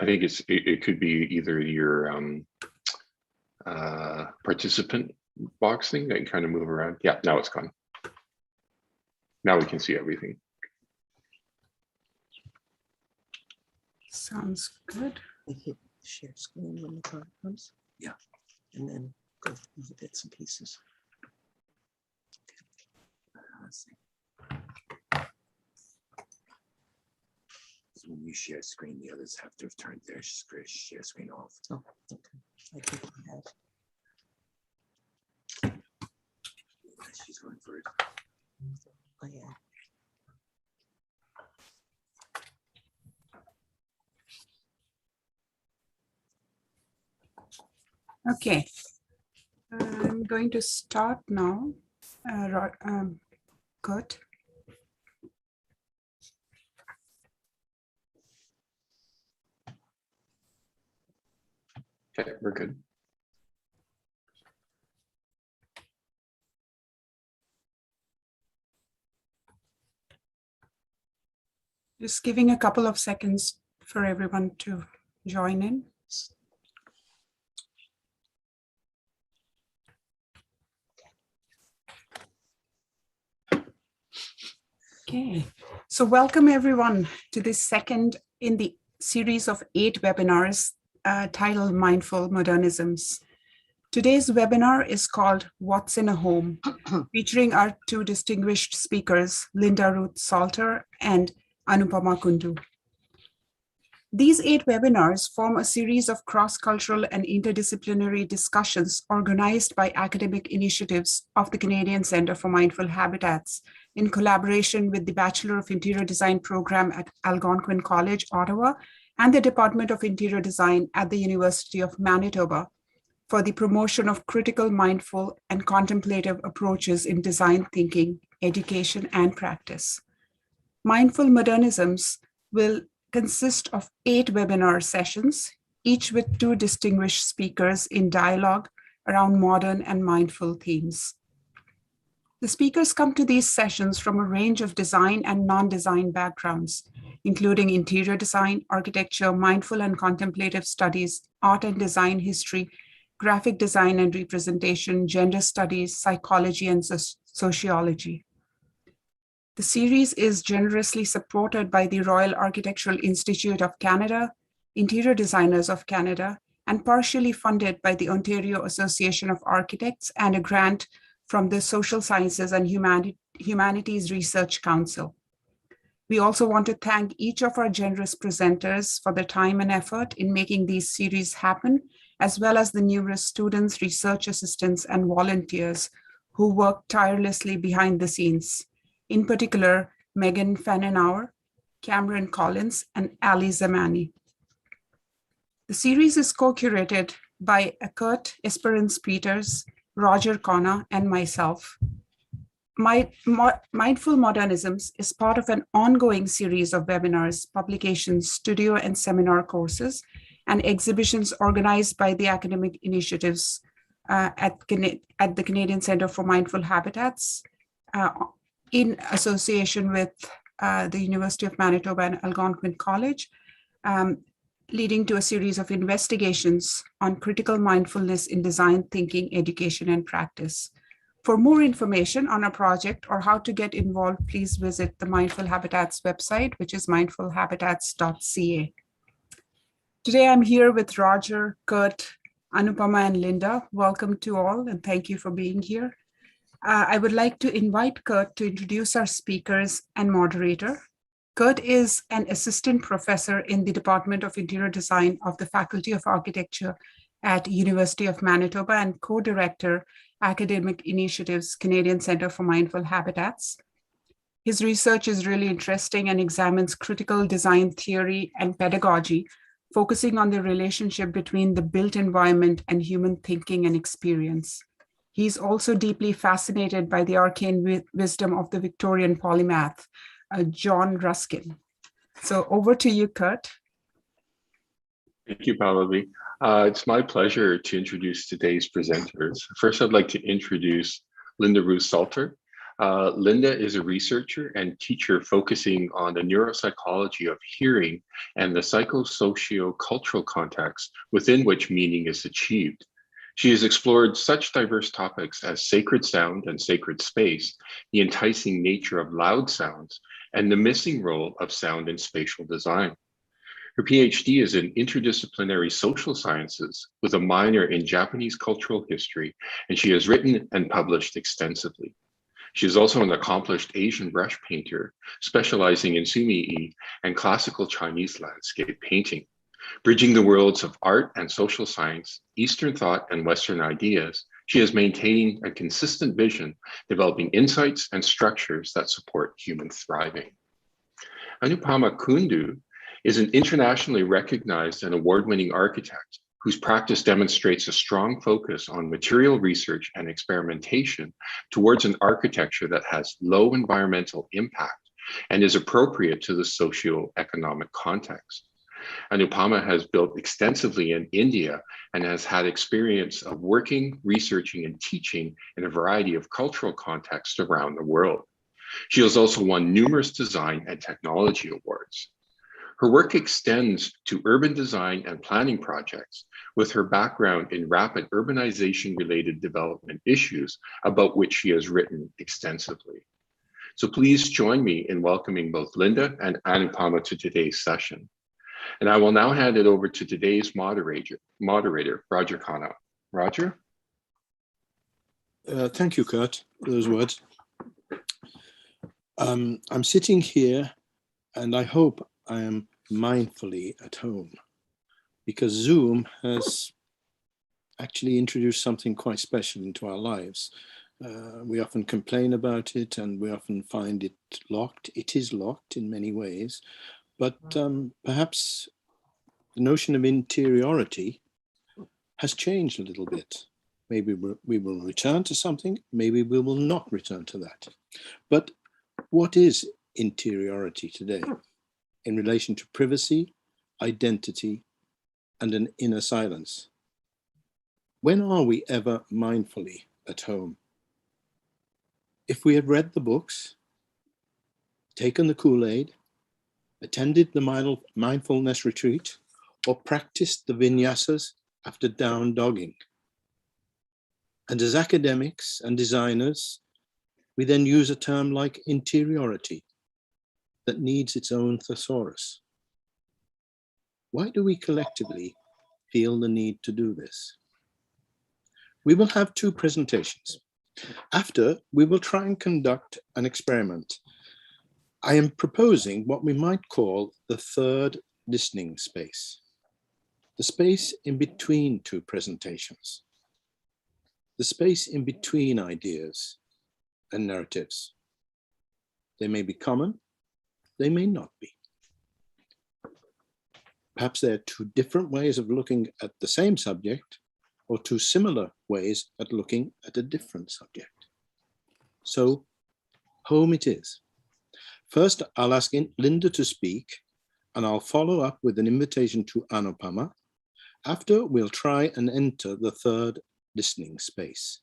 I think it could be either your participant box thing that you kind of move around. Yeah, now it's gone. Now we can see everything. Sounds good. I hit share screen when the time comes. Yeah. And then go through the bits and pieces. Let's see. So when you share screen, the others have to have turned their share screen off. Oh, okay. I think I have. She's going for it. Oh, yeah. Okay. I'm going to start now. Good. Okay, we're good. Just giving a couple of seconds for everyone to join in. Okay, so welcome everyone to this second in the series of 8 webinars titled Mindful Modernisms. Today's webinar is called What's in a Home, featuring our 2 distinguished speakers, Linda-Ruth Salter and Anupama Kundoo. These 8 webinars form a series of cross-cultural and interdisciplinary discussions organized by academic initiatives of the Canadian Centre for Mindful Habitats in collaboration with the Bachelor of Interior Design program at Algonquin College, Ottawa, and the Department of Interior Design at the University of Manitoba for the promotion of critical, mindful, and contemplative approaches in design thinking, education, and practice. Mindful Modernisms will consist of 8 webinar sessions, each with 2 distinguished speakers in dialogue around modern and mindful themes. The speakers come to these sessions from a range of design and non-design backgrounds, including interior design, architecture, mindful and contemplative studies, art and design history, graphic design and representation, gender studies, psychology, and sociology. The series is generously supported by the Royal Architectural Institute of Canada, Interior Designers of Canada, and partially funded by the Ontario Association of Architects and a grant from the Social Sciences and Humanities Research Council. We also want to thank each of our generous presenters for their time and effort in making these series happen, as well as the numerous students, research assistants, and volunteers who work tirelessly behind the scenes. In particular, Megan Fannenauer, Cameron Collins, and Ali Zamani. The series is co-curated by Kurt Esperance-Peters, Roger Connor, and myself. Mindful Modernisms is part of an ongoing series of webinars, publications, studio and seminar courses, and exhibitions organized by the academic initiatives at the Canadian Centre for Mindful Habitats, in association with the University of Manitoba and Algonquin College, leading to a series of investigations on critical mindfulness in design thinking, education, and practice. For more information on our project or how to get involved, please visit the Mindful Habitats website, which is mindfulhabitats.ca. Today I'm here with Roger, Kurt, Anupama, and Linda. Welcome to all, and thank you for being here. I would like to invite Kurt to introduce our speakers and moderator. Kurt is an assistant professor in the Department of Interior Design of the Faculty of Architecture at University of Manitoba and co-director, Academic Initiatives, Canadian Centre for Mindful Habitats. His research is really interesting and examines critical design theory and pedagogy, focusing on the relationship between the built environment and human thinking and experience. He's also deeply fascinated by the arcane wisdom of the Victorian polymath, John Ruskin. So over to you, Kurt. Thank you, Pallavi. It's my pleasure to introduce today's presenters. First, I'd like to introduce Linda-Ruth Salter. Linda is a researcher and teacher focusing on the neuropsychology of hearing and the psychosociocultural context within which meaning is achieved. She has explored such diverse topics as sacred sound and sacred space, the enticing nature of loud sounds, and the missing role of sound in spatial design. Her PhD is in interdisciplinary social sciences with a minor in Japanese cultural history, and she has written and published extensively. She is also an accomplished Asian brush painter, specializing in sumi-e and classical Chinese landscape painting. Bridging the worlds of art and social science, Eastern thought and Western ideas, she is maintaining a consistent vision, developing insights and structures that support human thriving. Anupama Kundoo is an internationally recognized and award-winning architect whose practice demonstrates a strong focus on material research and experimentation towards an architecture that has low environmental impact and is appropriate to the socio-economic context. Anupama has built extensively in India and has had experience of working, researching, and teaching in a variety of cultural contexts around the world. She has also won numerous design and technology awards. Her work extends to urban design and planning projects, with her background in rapid urbanization-related development issues about which she has written extensively. So please join me in welcoming both Linda and Anupama to today's session. And I will now hand it over to today's moderator, Roger Khanna. Roger? Thank you, Kurt, for those words. I'm sitting here and I hope I am mindfully at home, because Zoom has actually introduced something quite special into our lives. We often complain about it and we often find it locked. It is locked in many ways, but perhaps the notion of interiority has changed a little bit. Maybe we will return to something, maybe we will not return to that. But what is interiority today in relation to privacy, identity, and an inner silence? When are we ever mindfully at home? If we have read the books, taken the Kool-Aid, attended the mindfulness retreat, or practiced the vinyasas after down dogging. And as academics and designers, we then use a term like interiority that needs its own thesaurus. Why do we collectively feel the need to do this? We will have two presentations. After, we will try and conduct an experiment. I am proposing what we might call the third listening space, the space in between two presentations, the space in between ideas and narratives. They may be common, they may not be. Perhaps there are two different ways of looking at the same subject, or two similar ways at looking at a different subject. So, home it is. First, I'll ask Linda to speak, and I'll follow up with an invitation to Anupama. After, we'll try and enter the third listening space,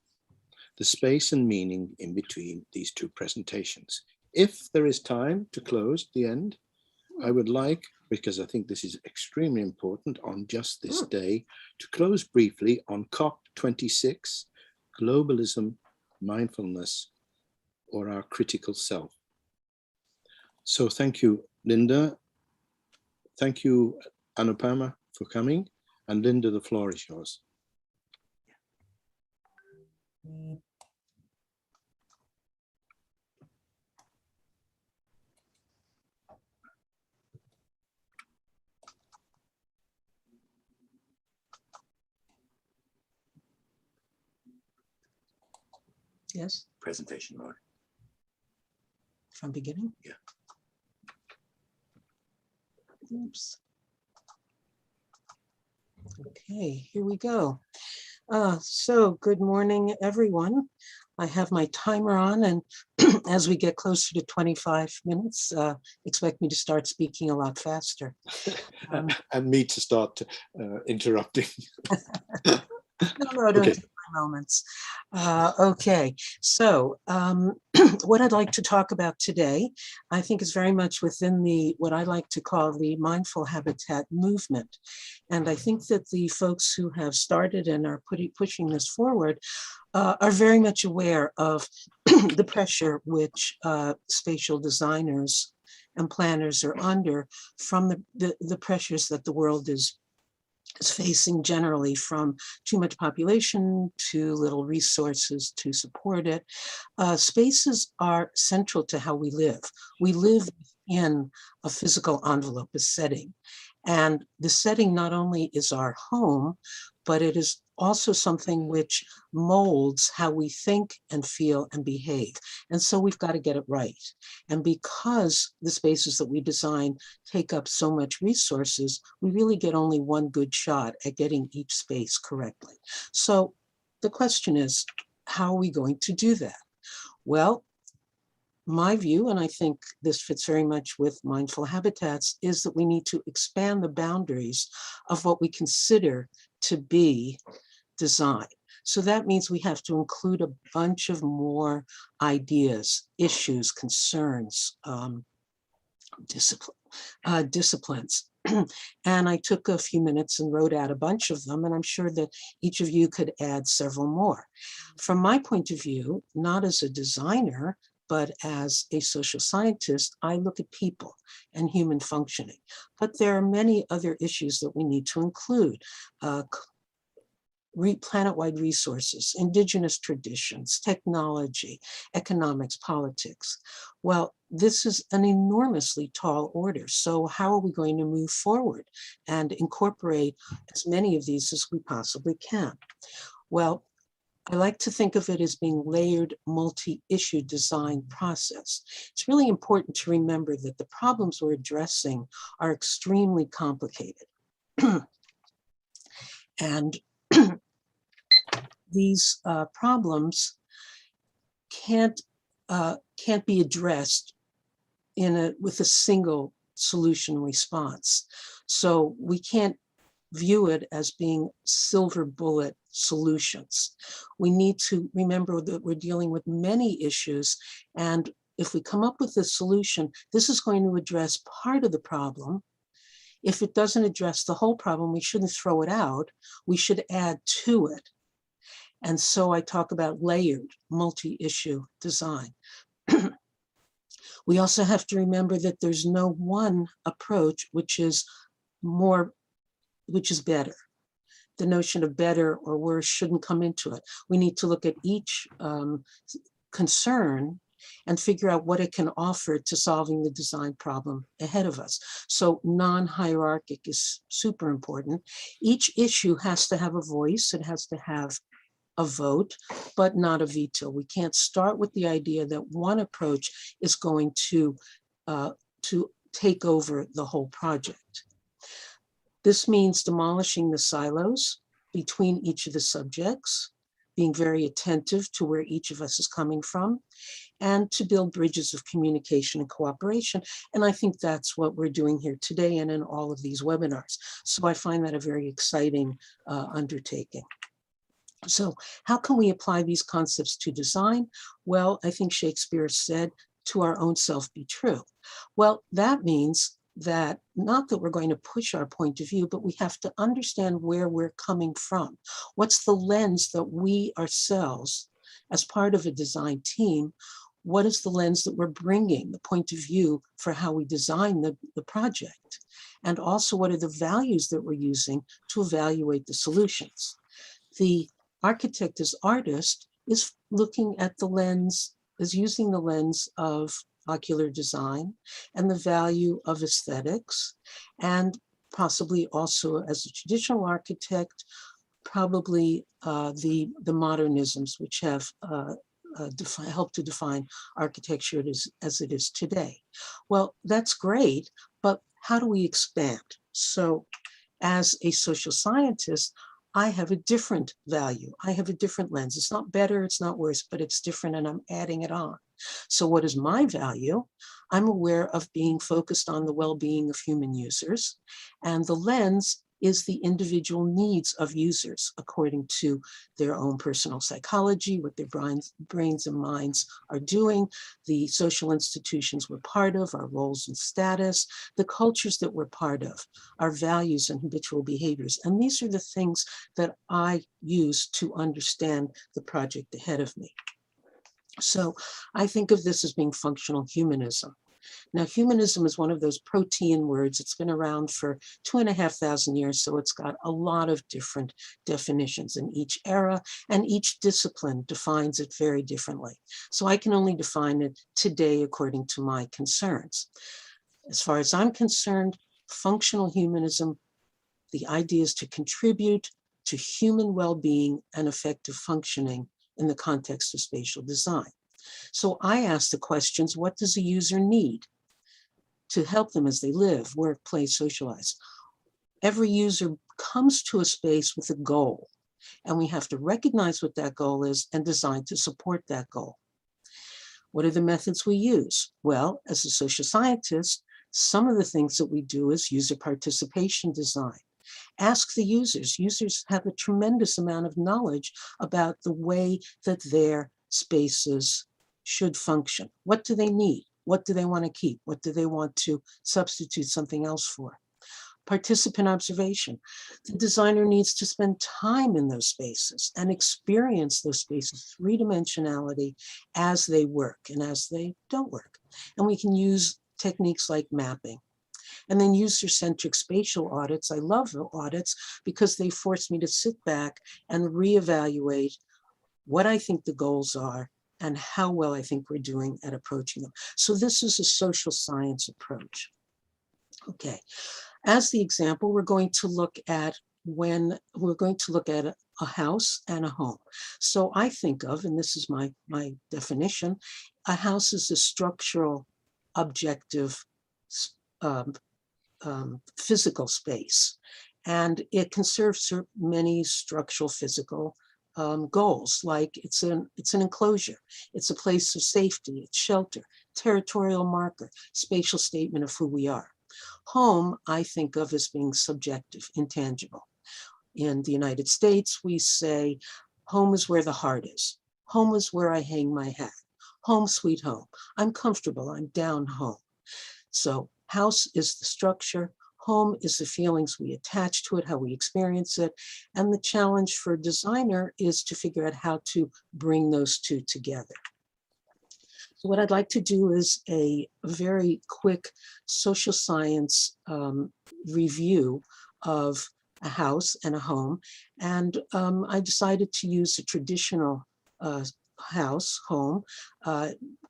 the space and meaning in between these two presentations. If there is time to close at the end, I would like, because I think this is extremely important on just this day, to close briefly on COP26, Globalism, Mindfulness, or Our Critical Self. So thank you, Linda. Thank you, Anupama, for coming. And Linda, the floor is yours. Yes, Presentation mode. from beginning? Yeah. Oops. Okay, here we go. So good morning, everyone. I have my timer on, and as we get closer to 25 minutes, expect me to start speaking a lot faster. And me to start interrupting. No, don't Okay. take moments. Okay, so what I'd like to talk about today, I think is very much within the what I like to call the mindful habitat movement. And I think that the folks who have started and are pushing this forward are very much aware of the pressure which spatial designers and planners are under from the pressures that the world is facing generally, from too much population to little resources to support it. Spaces are central to how we live. We live in a physical envelope, a setting. And the setting not only is our home, but it is also something which molds how we think and feel and behave. And so we've got to get it right. And because the spaces that we design take up so much resources, we really get only one good shot at getting each space correctly. So the question is, how are we going to do that? Well, my view, and I think this fits very much with mindful habitats, is that we need to expand the boundaries of what we consider to be design. So that means we have to include a bunch of more ideas, issues, concerns, disciplines. And I took a few minutes and wrote out a bunch of them, and I'm sure that each of you could add several more. From my point of view, not as a designer, but as a social scientist, I look at people and human functioning. But there are many other issues that we need to include. Planet-wide resources, indigenous traditions, technology, economics, politics. Well, this is an enormously tall order. So how are we going to move forward and incorporate as many of these as we possibly can? Well, I like to think of it as being layered, multi-issue design process. It's really important to remember that the problems we're addressing are extremely complicated. And these problems can't be addressed with a single solution response. So we can't view it as being silver bullet solutions. We need to remember that we're dealing with many issues, and if we come up with a solution, this is going to address part of the problem. If it doesn't address the whole problem, we shouldn't throw it out. We should add to it. And so I talk about layered, multi-issue design. We also have to remember that there's no one approach which is better. The notion of better or worse shouldn't come into it. We need to look at each concern and figure out what it can offer to solving the design problem ahead of us. So non-hierarchic is super important. Each issue has to have a voice. It has to have a vote, but not a veto. We can't start with the idea that one approach is going to take over the whole project. This means demolishing the silos between each of the subjects, being very attentive to where each of us is coming from, and to build bridges of communication and cooperation. And I think that's what we're doing here today and in all of these webinars. So I find that a very exciting undertaking. So how can we apply these concepts to design? Well, I think Shakespeare said, to our own self be true. Well, that means that not that we're going to push our point of view, but we have to understand where we're coming from. What's the lens that we ourselves, as part of a design team, what is the lens that we're bringing, the point of view for how we design the project? And also, what are the values that we're using to evaluate the solutions? The architect as artist is looking at the lens, is using the lens of ocular design and the value of aesthetics, and possibly also as a traditional architect, probably the modernisms which have helped to define architecture as it is today. Well, that's great, but how do we expand? So as a social scientist, I have a different value. I have a different lens. It's not better, it's not worse, but it's different, and I'm adding it on. So what is my value? I'm aware of being focused on the well-being of human users, and the lens is the individual needs of users according to their own personal psychology, what their brains and minds are doing, the social institutions we're part of, our roles and status, the cultures that we're part of, our values and habitual behaviors. And these are the things that I use to understand the project ahead of me. So I think of this as being functional humanism. Now, humanism is one of those protean words. It's been around for 2,500 years, so it's got a lot of different definitions in each era, and each discipline defines it very differently. So I can only define it today according to my concerns. As far as I'm concerned, functional humanism, the idea is to contribute to human well-being and effective functioning in the context of spatial design. So I ask the questions, what does a user need to help them as they live, work, play, socialize? Every user comes to a space with a goal, and we have to recognize what that goal is and design to support that goal. What are the methods we use? Well, as a social scientist, some of the things that we do is user participation design. Ask the users. Users have a tremendous amount of knowledge about the way that their spaces should function. What do they need? What do they want to keep? What do they want to substitute something else for? Participant observation. The designer needs to spend time in those spaces and experience those spaces, three-dimensionality, as they work and as they don't work. And we can use techniques like mapping. And then user-centric spatial audits. I love the audits because they force me to sit back and reevaluate what I think the goals are and how well I think we're doing at approaching them. So this is a social science approach. Okay, as the example, we're going to look at a house and a home. So I think of, and this is my definition, a house is a structural, objective, physical space, and it can serve many structural physical goals, like it's an enclosure, it's a place of safety, it's shelter, territorial marker, spatial statement of who we are. Home, I think of as being subjective, intangible. In the United States, we say, home is where the heart is. Home is where I hang my hat. Home sweet home. I'm comfortable, I'm down home. So house is the structure, home is the feelings we attach to it, how we experience it. And the challenge for a designer is to figure out how to bring those two together. So what I'd like to do is a very quick social science review of a house and a home. And I decided to use a traditional home,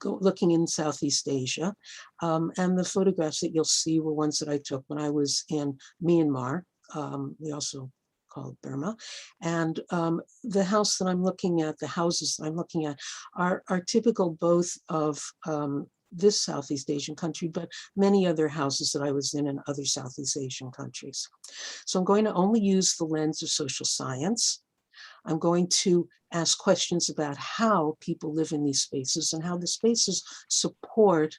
looking in Southeast Asia. And the photographs that you'll see were ones that I took when I was in Myanmar. We also call it Burma. And the house that I'm looking at, the houses that I'm looking at are typical both of this Southeast Asian country, but many other houses that I was in other Southeast Asian countries. So I'm going to only use the lens of social science. I'm going to ask questions about how people live in these spaces and how the spaces support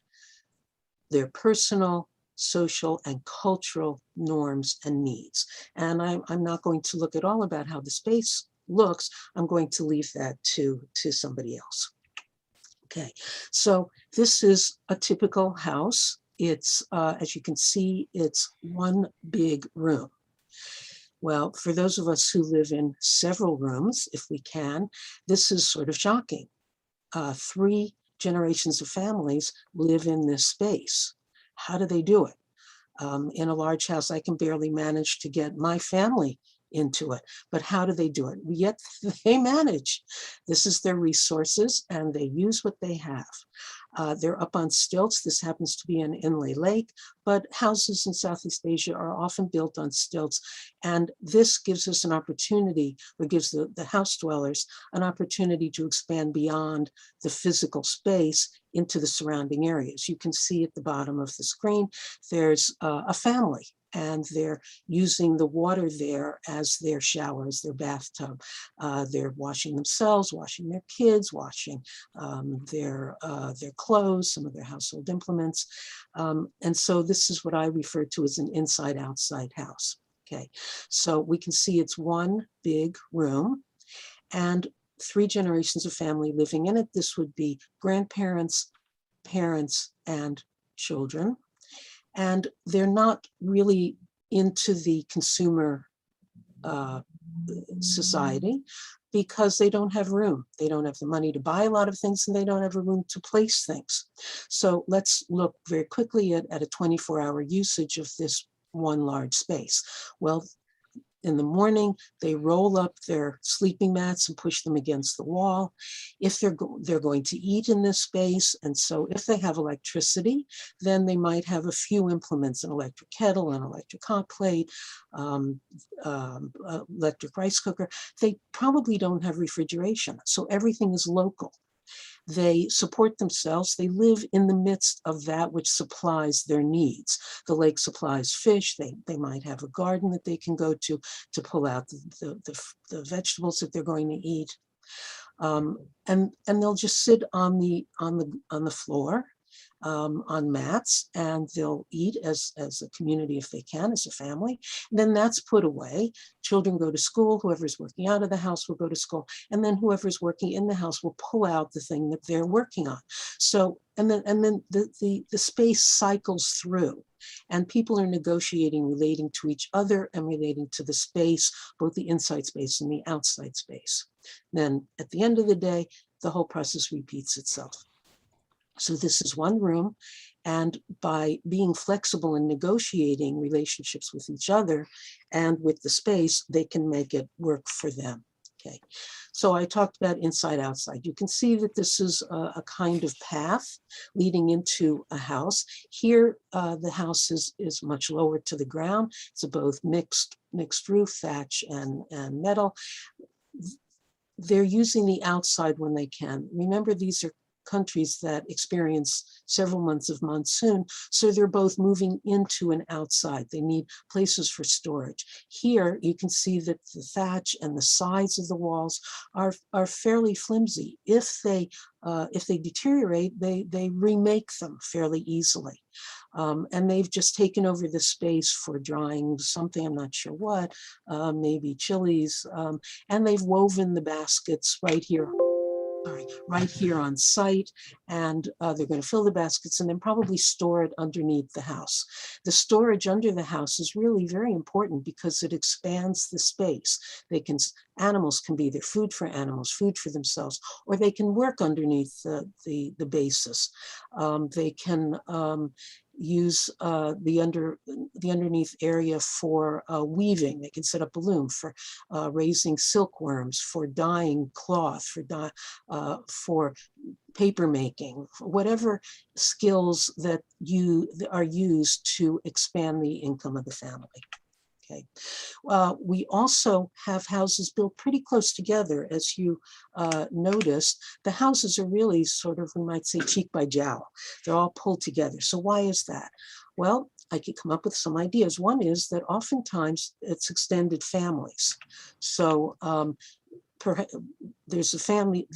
their personal, social, and cultural norms and needs. And I'm not going to look at all about how the space looks. I'm going to leave that to somebody else. Okay, so this is a typical house. It's, as you can see, it's one big room. Well, for those of us who live in several rooms, if we can, this is sort of shocking. 3 generations of families live in this space. How do they do it? In a large house, I can barely manage to get my family into it, but how do they do it? Yet they manage. This is their resources and they use what they have. They're up on stilts. This happens to be an inlay lake, but houses in Southeast Asia are often built on stilts. And this gives us an opportunity, or gives the house dwellers an opportunity to expand beyond the physical space into the surrounding areas. You can see at the bottom of the screen, there's a family. And they're using the water there as their showers, their bathtub. They're washing themselves, washing their kids, washing their clothes, some of their household implements. And so this is what I refer to as an inside-outside house. Okay, so we can see it's one big room and 3 generations of family living in it. This would be grandparents, parents, and children. And they're not really into the consumer society because they don't have room. They don't have the money to buy a lot of things, and they don't have a room to place things. So let's look very quickly at a 24-hour usage of this one large space. Well, in the morning, they roll up their sleeping mats and push them against the wall. If they're going to eat in this space, and so if they have electricity, then they might have a few implements, an electric kettle, an electric hot plate, electric rice cooker. They probably don't have refrigeration, so everything is local. They support themselves. They live in the midst of that which supplies their needs. The lake supplies fish. They might have a garden that they can go to pull out the vegetables that they're going to eat. And they'll just sit on the floor, on mats, and they'll eat as a community if they can, as a family. And then that's put away. Children go to school. Whoever's working out of the house will go to school, and then whoever's working in the house will pull out the thing that they're working on. So and then the space cycles through, and people are negotiating, relating to each other and relating to the space, both the inside space and the outside space. Then at the end of the day, the whole process repeats itself. So this is one room, and by being flexible and negotiating relationships with each other and with the space, they can make it work for them. Okay, so I talked about inside outside. You can see that this is a kind of path leading into a house. Here, the house is much lower to the ground. It's a both mixed roof, thatch, and metal. They're using the outside when they can. Remember, these are countries that experience several months of monsoon, so they're both moving into and outside. They need places for storage. Here, you can see that the thatch and the sides of the walls are fairly flimsy. If they deteriorate, they remake them fairly easily. And they've just taken over the space for drying something, I'm not sure what, maybe chilies, and they've woven the baskets right here on site, and they're going to fill the baskets and then probably store it underneath the house. The storage under the house is really very important because it expands the space. Animals can be there, food for animals, food for themselves, or they can work underneath the basis. They can use the underneath area for weaving. They can set up a loom for raising silkworms, for dyeing cloth, for paper making, whatever skills that are used to expand the income of the family. Okay. We also have houses built pretty close together. As you noticed, the houses are really sort of, we might say, cheek by jowl. They're all pulled together. So why is that? Well, I could come up with some ideas. One is that oftentimes it's extended families. So there's a family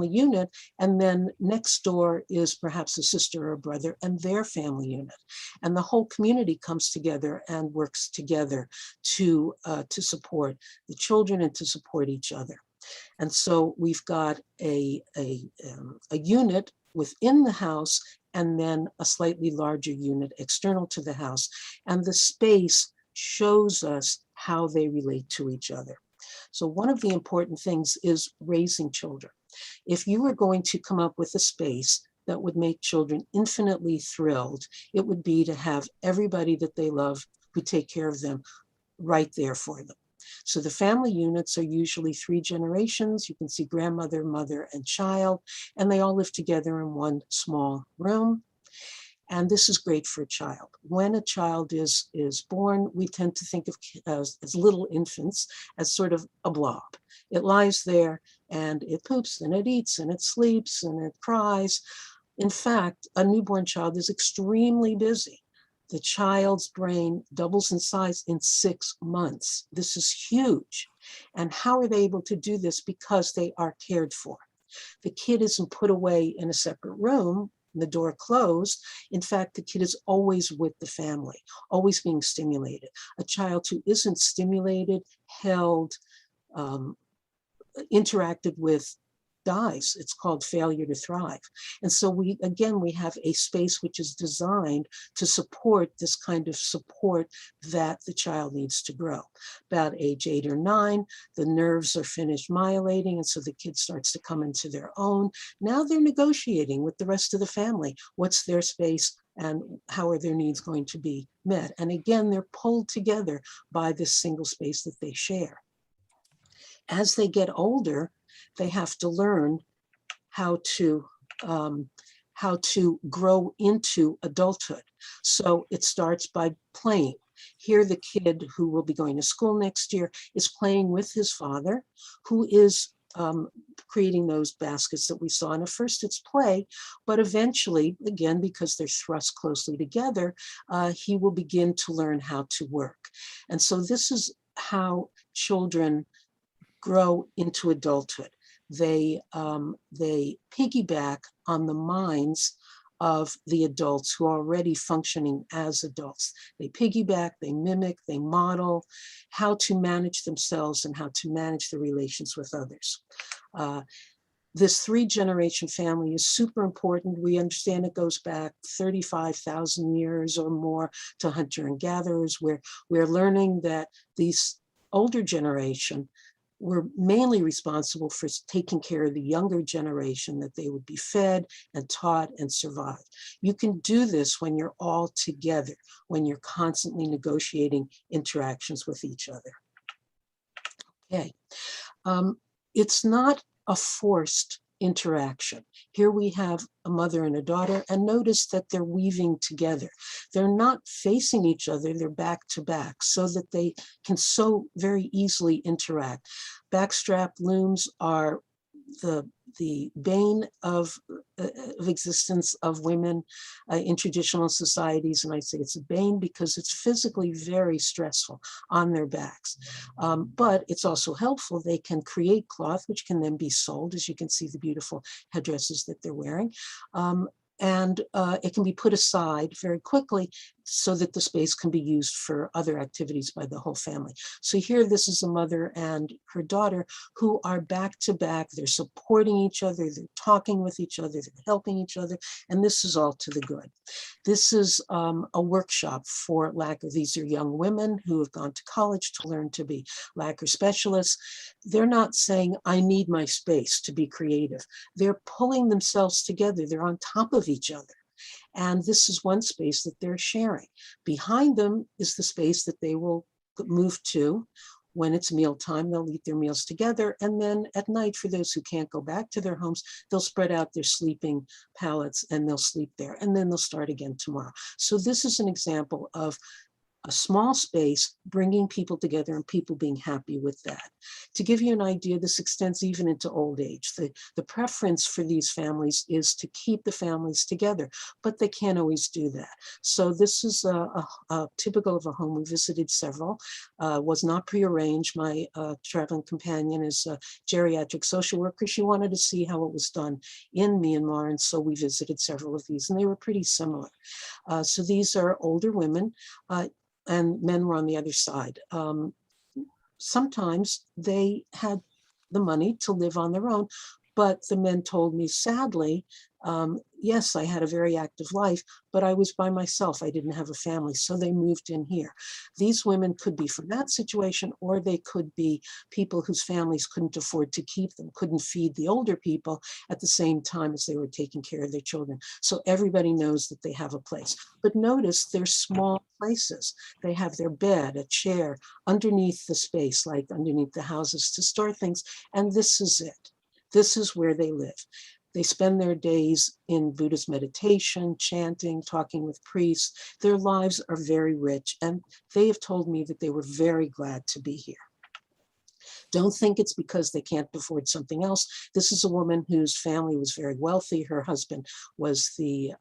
unit, and then next door is perhaps a sister or a brother and their family unit, and the whole community comes together and works together to support the children and to support each other. And so we've got a unit within the house, and then a slightly larger unit external to the house, and the space shows us how they relate to each other. So one of the important things is raising children. If you were going to come up with a space that would make children infinitely thrilled, it would be to have everybody that they love who take care of them right there for them. So the family units are usually 3 generations. You can see grandmother, mother, and child, and they all live together in one small room. And this is great for a child. When a child is born, we tend to think of as little infants as sort of a blob. It lies there and it poops and it eats and it sleeps and it cries. In fact, a newborn child is extremely busy. The child's brain doubles in size in 6 months. This is huge. And how are they able to do this? Because they are cared for. The kid isn't put away in a separate room and the door closed, in fact, the kid is always with the family, always being stimulated. A child who isn't stimulated, held, interacted with, dies. It's called failure to thrive. And so we have a space which is designed to support this kind of support that the child needs to grow. About age 8 or 9, the nerves are finished myelating, and so the kid starts to come into their own. Now they're negotiating with the rest of the family. What's their space and how are their needs going to be met? And again, they're pulled together by this single space that they share. As they get older, they have to learn how to grow into adulthood. So it starts by playing. Here, the kid who will be going to school next year is playing with his father, who is creating those baskets that we saw. And at first it's play, but eventually, again, because they're thrust closely together, he will begin to learn how to work. And so this is how children grow into adulthood. They piggyback on the minds of the adults who are already functioning as adults. They piggyback, they mimic, they model how to manage themselves and how to manage the relations with others. This 3-generation family is super important. We understand it goes back 35,000 years or more to hunter and gatherers, where we're learning that these older generation were mainly responsible for taking care of the younger generation, that they would be fed and taught and survive. You can do this when you're all together, when you're constantly negotiating interactions with each other. Okay, it's not a forced interaction. Here we have a mother and a daughter, and notice that they're weaving together. They're not facing each other, they're back to back, so that they can so very easily interact. Backstrap looms are the bane of existence of women in traditional societies. And I say it's a bane because it's physically very stressful on their backs. But it's also helpful. They can create cloth, which can then be sold, as you can see the beautiful headdresses that they're wearing. And it can be put aside very quickly so that the space can be used for other activities by the whole family. So here, this is a mother and her daughter who are back to back. They're supporting each other, they're talking with each other, they're helping each other, and this is all to the good. This is a workshop for lacquer. These are young women who have gone to college to learn to be lacquer specialists. They're not saying, I need my space to be creative. They're pulling themselves together. They're on top of each other. And this is one space that they're sharing. Behind them is the space that they will move to when it's mealtime. They'll eat their meals together. And then at night, for those who can't go back to their homes, they'll spread out their sleeping pallets and they'll sleep there. And then they'll start again tomorrow. So this is an example of a small space bringing people together and people being happy with that. To give you an idea, this extends even into old age. The preference for these families is to keep the families together, but they can't always do that. So this is a typical of a home. We visited several, was not prearranged. My traveling companion is a geriatric social worker. She wanted to see how it was done in Myanmar, and so we visited several of these, and they were pretty similar. So these are older women, and men were on the other side. Sometimes they had the money to live on their own, but the men told me, sadly, yes, I had a very active life, but I was by myself. I didn't have a family, so they moved in here. These women could be from that situation, or they could be people whose families couldn't afford to keep them, couldn't feed the older people at the same time as they were taking care of their children. So everybody knows that they have a place. But notice they're small places. They have their bed, a chair, underneath the space, like underneath the houses to store things, and this is it. This is where they live. They spend their days in Buddhist meditation, chanting, talking with priests. Their lives are very rich, and they have told me that they were very glad to be here. Don't think it's because they can't afford something else. This is a woman whose family was very wealthy. Her husband was the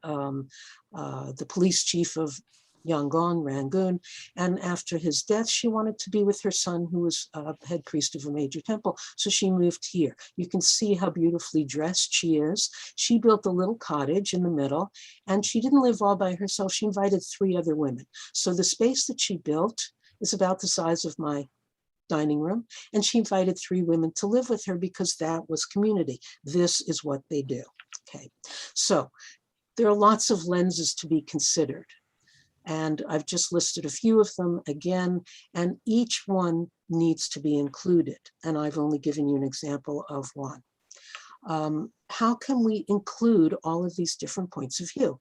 police chief of Yangon, Rangoon. And after his death, she wanted to be with her son, who was head priest of a major temple. So she moved here. You can see how beautifully dressed she is. She built a little cottage in the middle, and she didn't live all by herself. She invited 3 other women. So the space that she built is about the size of my dining room. And she invited 3 women to live with her because that was community. This is what they do. Okay, so there are lots of lenses to be considered. And I've just listed a few of them again, and each one needs to be included. And I've only given you an example of one. How can we include all of these different points of view?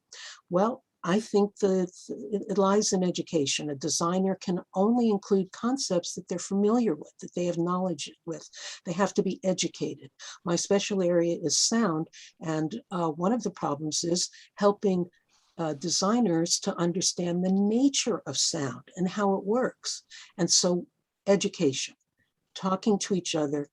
Well, I think that it lies in education. A designer can only include concepts that they're familiar with, that they have knowledge with. They have to be educated. My special area is sound, and one of the problems is helping designers to understand the nature of sound and how it works. And so education, talking to each other,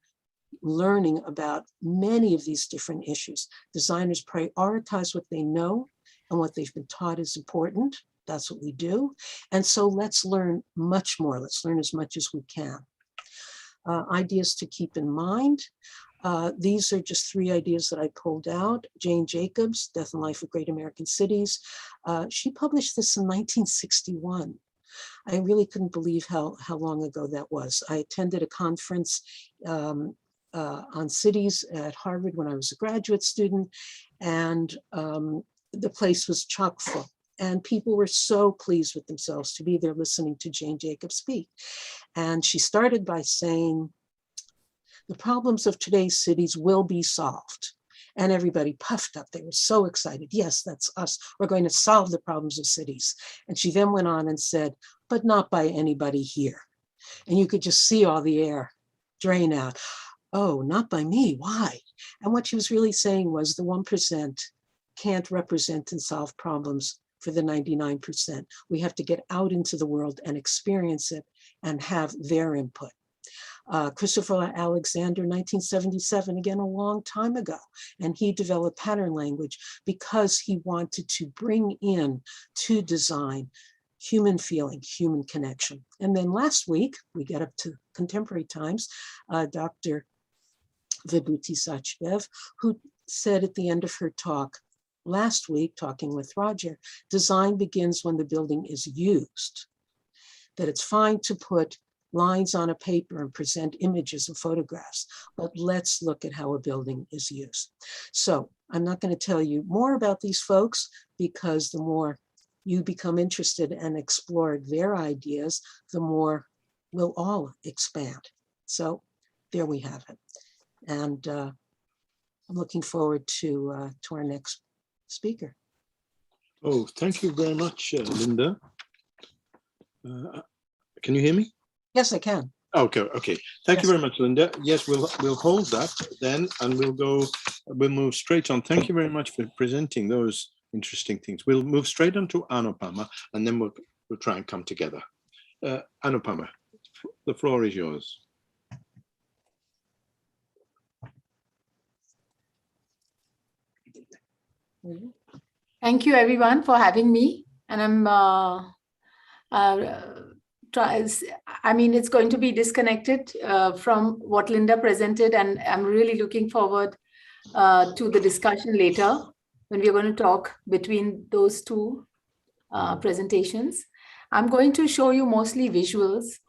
learning about many of these different issues. Designers prioritize what they know, and what they've been taught is important. That's what we do. And so let's learn much more. Let's learn as much as we can. Ideas to keep in mind. These are just 3 ideas that I pulled out. Jane Jacobs, Death and Life of Great American Cities. She published this in 1961. I really couldn't believe how long ago that was. I attended a conference on cities at Harvard when I was a graduate student, and the place was chock full, and people were so pleased with themselves to be there listening to Jane Jacobs speak. And she started by saying, the problems of today's cities will be solved. And everybody puffed up. They were so excited. Yes, that's us. We're going to solve the problems of cities. And she then went on and said, but not by anybody here. And you could just see all the air drain out. Oh, not by me. Why? And what she was really saying was the 1% can't represent and solve problems for the 99%. We have to get out into the world and experience it and have their input. Christopher Alexander, 1977, again, a long time ago. And he developed pattern language because he wanted to bring in to design human feeling, human connection. And then last week, we get up to contemporary times, Dr. Vibhuti Sachdev, who said at the end of her talk last week, talking with Roger, design begins when the building is used. That it's fine to put lines on a paper and present images and photographs, but let's look at how a building is used. So I'm not going to tell you more about these folks, because the more you become interested and explore their ideas, the more we'll all expand. So there we have it. And I'm looking forward to our next speaker. Oh, thank you very much, Linda. Can you hear me? Yes, I can. Okay. Thank you very much, Linda. Yes, we'll hold that then, and we'll move straight on. Thank you very much for presenting those interesting things. We'll move straight on to Anupama, and then we'll try and come together. Anupama, the floor is yours. Thank you, everyone, for having me. And it's going to be disconnected from what Linda presented, and I'm really looking forward to the discussion later when we're going to talk between those 2 presentations. I'm going to show you mostly visuals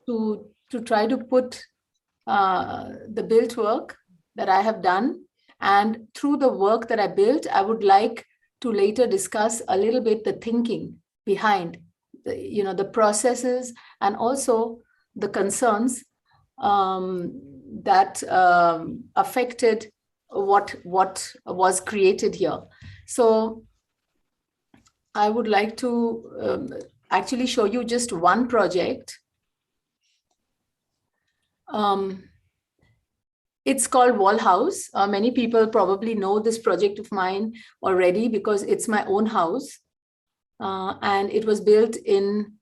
to try to put the built work that I have done. And through the work that I built, I would like to later discuss a little bit the thinking behind the processes and also the concerns that affected what was created here. So I would like to actually show you just one project. It's called Wall House. Many people probably know this project of mine already because it's my own house. And it was built in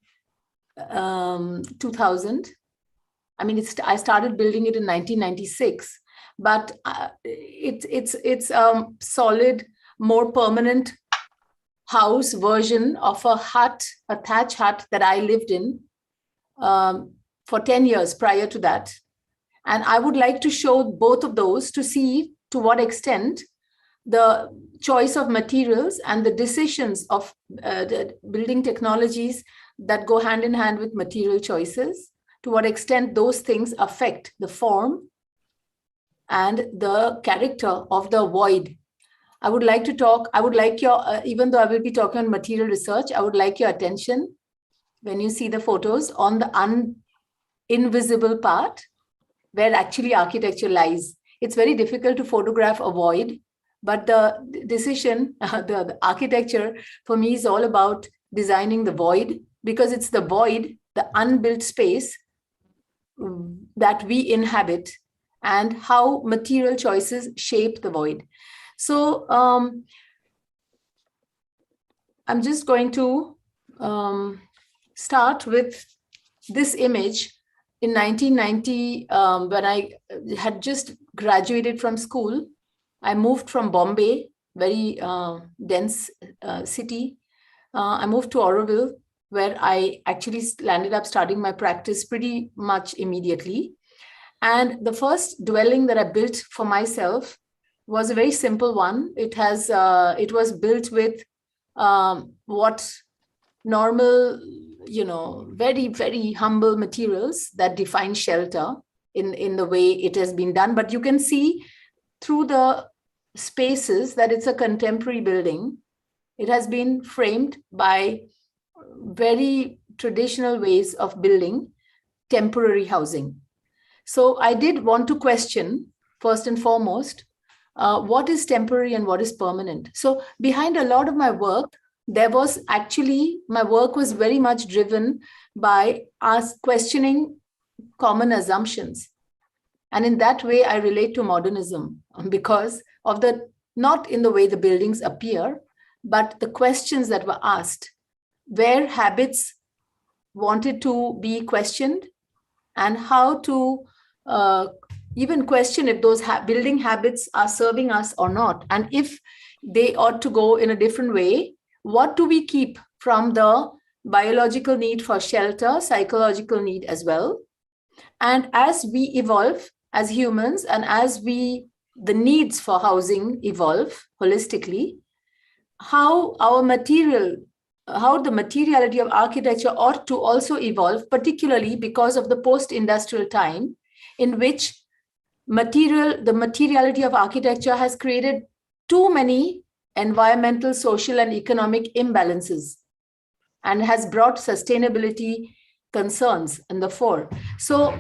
2000. I mean, I started building it in 1996, but it's solid, more permanent house version of a hut, a thatch hut that I lived in for 10 years prior to that. And I would like to show both of those to see to what extent the choice of materials and the decisions of the building technologies that go hand in hand with material choices, to what extent those things affect the form and the character of the void. I would like to talk, I would like your, even though I will be talking on material research, I would like your attention when you see the photos on the invisible part where actually architecture lies. It's very difficult to photograph a void, but the decision, the architecture for me is all about designing the void, because it's the void, the unbuilt space that we inhabit, and how material choices shape the void. So I'm just going to start with this image. In 1990, when I had just graduated from school, I moved from Bombay, very dense city. I moved to Auroville, where I actually landed up starting my practice pretty much immediately. And the first dwelling that I built for myself was a very simple one. It was built with what normal, very, very humble materials that define shelter in the way it has been done. But you can see through the spaces that it's a contemporary building. It has been framed by very traditional ways of building temporary housing. So I did want to question, first and foremost, what is temporary and what is permanent? So behind a lot of my work, my work was very much driven by us questioning common assumptions. And in that way, I relate to modernism because of not in the way the buildings appear, but the questions that were asked, where habits wanted to be questioned, and how to even question if those building habits are serving us or not. And if they ought to go in a different way, what do we keep from the biological need for shelter, psychological need as well? And as we evolve as humans, and as the needs for housing evolve holistically, how the materiality of architecture ought to also evolve, particularly because of the post-industrial time in which the materiality of architecture has created too many environmental, social, and economic imbalances and has brought sustainability concerns in the fore. So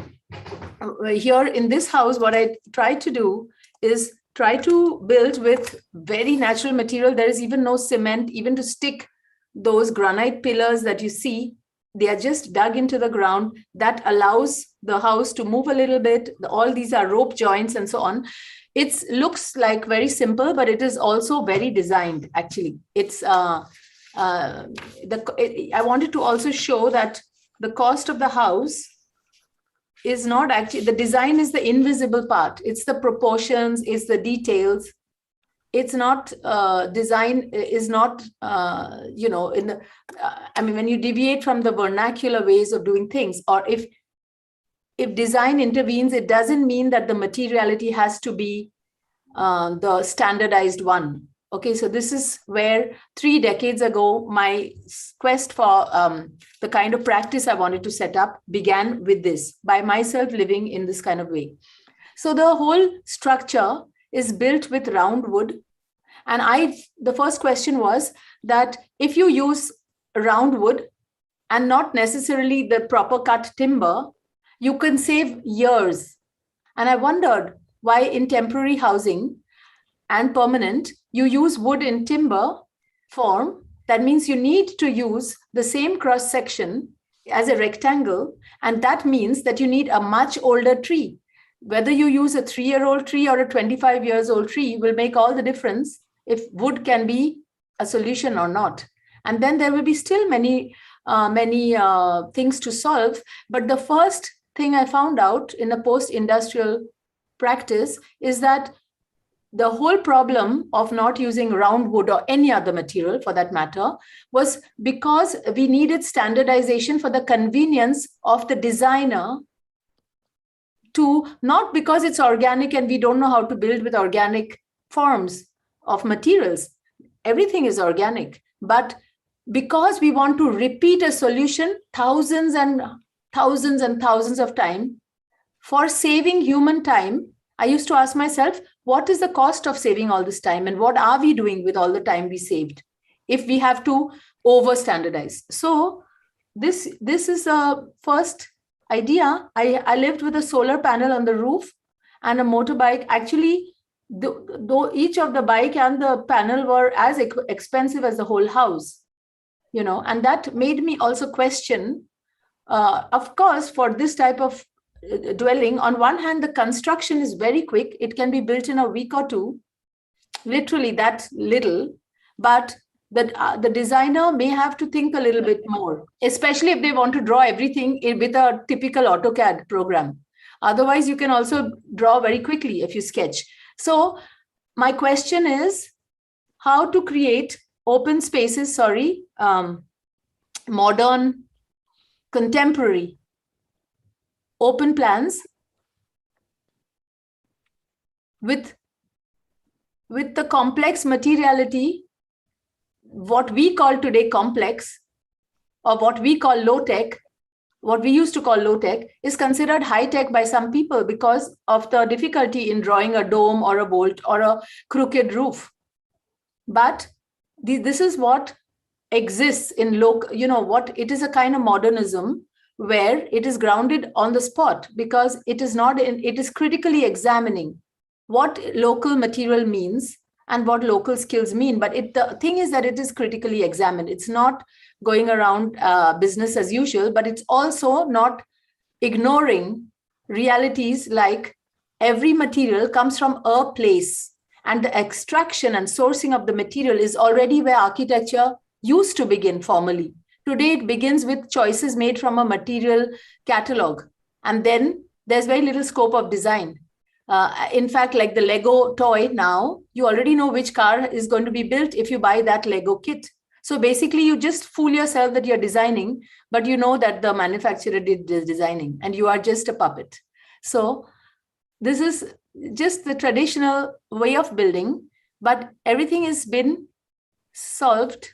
here in this house, what I try to do is try to build with very natural material. There is even no cement, even to stick those granite pillars that you see. They are just dug into the ground. That allows the house to move a little bit. All these are rope joints and so on. It looks like very simple, but it is also very designed, actually. I wanted to also show that the cost of the house is not actually, the design is the invisible part. It's the proportions, it's the details. It's not, design is not, when you deviate from the vernacular ways of doing things, or if design intervenes, it doesn't mean that the materiality has to be the standardized one. Okay, so this is where 3 decades ago, my quest for the kind of practice I wanted to set up began with this, by myself living in this kind of way. So the whole structure is built with round wood. And the first question was that if you use round wood and not necessarily the proper cut timber, you can save years. And I wondered why in temporary housing and permanent, you use wood in timber form. That means you need to use the same cross section as a rectangle. And that means that you need a much older tree. Whether you use a 3-year-old tree or a 25-year-old tree will make all the difference if wood can be a solution or not. And then there will be still many things to solve. But the first thing I found out in a post-industrial practice is that the whole problem of not using round wood or any other material for that matter was because we needed standardization for the convenience of the designer, to not because it's organic and we don't know how to build with organic forms of materials. Everything is organic, but because we want to repeat a solution thousands and thousands and thousands of times for saving human time, I used to ask myself, what is the cost of saving all this time, and what are we doing with all the time we saved if we have to over standardize? So this is a first idea. I lived with a solar panel on the roof and a motorbike. Actually, though each of the bike and the panel were as expensive as the whole house, and that made me also question, of course, for this type of dwelling, on one hand, the construction is very quick. It can be built in a week or two, literally that little, but the designer may have to think a little bit more, especially if they want to draw everything with a typical AutoCAD program. Otherwise, you can also draw very quickly if you sketch. So my question is how to create open spaces, modern, contemporary, open plans with the complex materiality, what we call today complex, or what we call low tech, what we used to call low tech, is considered high tech by some people because of the difficulty in drawing a dome or a bolt or a crooked roof. But this is what exists in it is a kind of modernism where it is grounded on the spot, because it is critically examining what local material means and what local skills mean. But the thing is that it is critically examined. It's not going around business as usual, but it's also not ignoring realities like every material comes from a place, and the extraction and sourcing of the material is already where architecture used to begin formally. Today, it begins with choices made from a material catalog, and then there's very little scope of design. In fact, like the Lego toy now, you already know which car is going to be built if you buy that Lego kit. So basically, you just fool yourself that you're designing, but you know that the manufacturer did the designing, and you are just a puppet. So this is just the traditional way of building, but everything has been solved.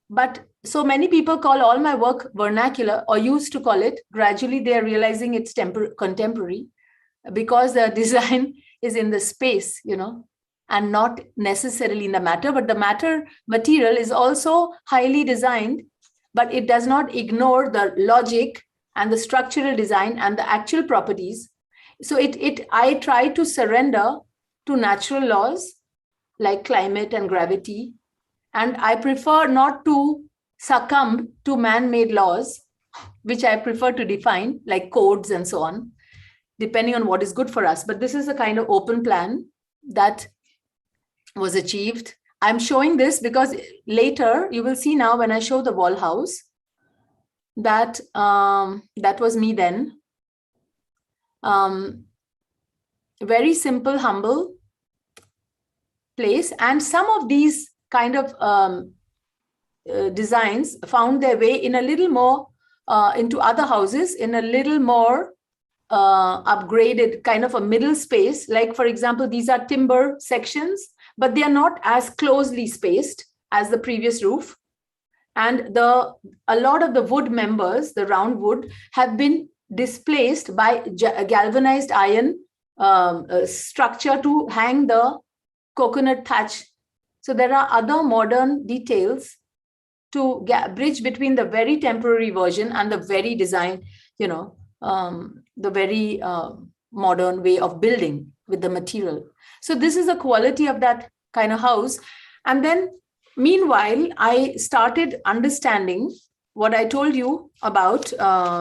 But so many people call all my work vernacular, or used to call it. Gradually, they are realizing it's contemporary, because the design is in the space, and not necessarily in the matter. But the material is also highly designed, but it does not ignore the logic and the structural design and the actual properties. So I try to surrender to natural laws like climate and gravity. And I prefer not to succumb to man-made laws, which I prefer to define, like codes and so on, depending on what is good for us. But this is a kind of open plan that was achieved. I'm showing this because later you will see now when I show the wall house that that was me then. Very simple, humble place. And some of these kind of designs found their way in a little more into other houses, in a little more upgraded kind of a middle space. Like, for example, these are timber sections, but they are not as closely spaced as the previous roof. And a lot of the wood members, the round wood, have been displaced by galvanized iron structure to hang the coconut thatch. So there are other modern details to bridge between the very temporary version and the very design, the very modern way of building with the material. So this is the quality of that kind of house. And then meanwhile, I started understanding what I told you about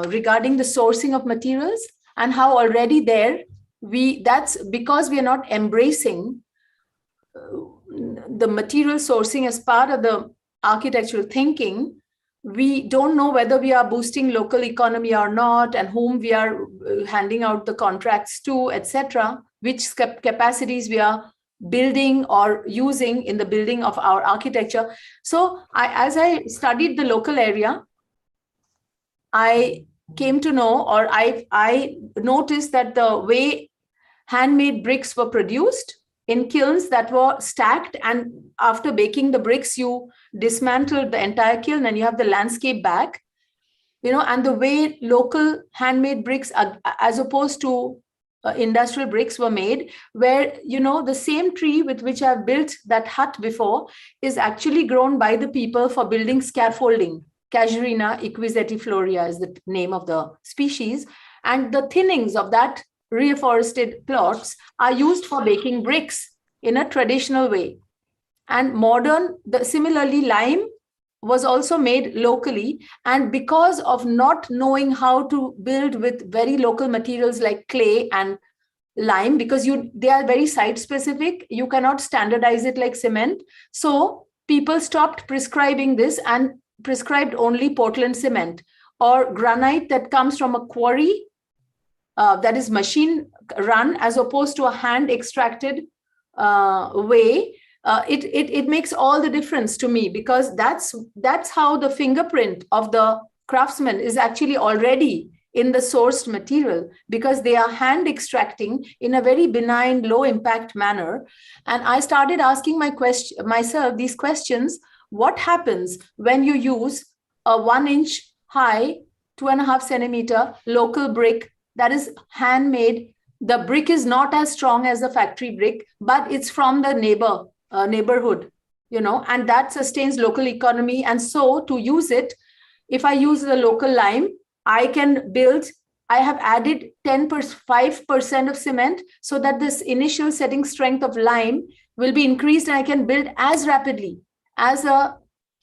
regarding the sourcing of materials, and how already there that's because we are not embracing the material sourcing as part of the architectural thinking. We don't know whether we are boosting local economy or not, and whom we are handing out the contracts to, etc., which capacities we are building or using in the building of our architecture. So as I studied the local area, I came to know, or I noticed that the way handmade bricks were produced in kilns that were stacked, and after baking the bricks, you dismantled the entire kiln and you have the landscape back, and the way local handmade bricks are, as opposed to industrial bricks, were made, where the same tree with which I've built that hut before is actually grown by the people for building scaffolding. Casuarina equisetifloria is the name of the species, and the thinnings of that reforested plots are used for baking bricks in a traditional way. And similarly, lime was also made locally. And because of not knowing how to build with very local materials like clay and lime, because they are very site specific, you cannot standardize it like cement. So people stopped prescribing this and prescribed only Portland cement or granite that comes from a quarry that is machine run, as opposed to a hand extracted way. It makes all the difference to me, because that's how the fingerprint of the craftsman is actually already in the sourced material, because they are hand extracting in a very benign, low impact manner. And I started asking myself these questions. What happens when you use a 1 inch high, 2.5 centimeter local brick that is handmade? The brick is not as strong as the factory brick, but it's from the neighborhood, and that sustains local economy. And so to use it, if I use the local lime, I have added 5% of cement, so that this initial setting strength of lime will be increased, and I can build as rapidly as a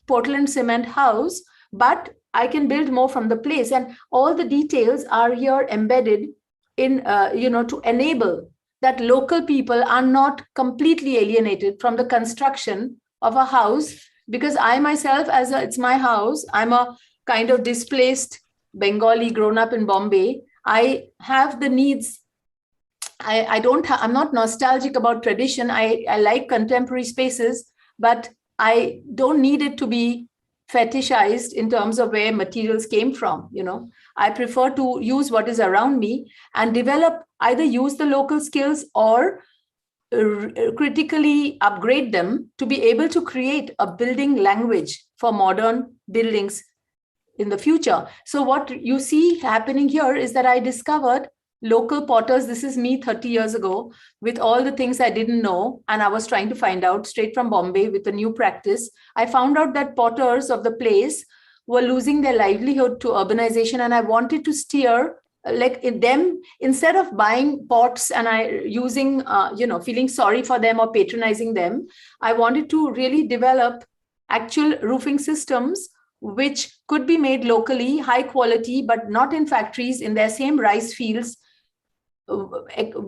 Portland cement house, but I can build more from the place. And all the details are here embedded in, to enable that local people are not completely alienated from the construction of a house. Because I myself, it's my house, I'm a kind of displaced Bengali grown up in Bombay. I have the needs. I'm not nostalgic about tradition. I like contemporary spaces, but I don't need it to be fetishized in terms of where materials came from. I prefer to use what is around me and either use the local skills or critically upgrade them to be able to create a building language for modern buildings in the future. So what you see happening here is that I discovered local potters. This is me 30 years ago with all the things I didn't know. And I was trying to find out straight from Bombay with a new practice. I found out that potters of the place were losing their livelihood to urbanization. And I wanted to steer them, instead of buying pots and feeling sorry for them or patronizing them, I wanted to really develop actual roofing systems which could be made locally, high quality, but not in factories, in their same rice fields,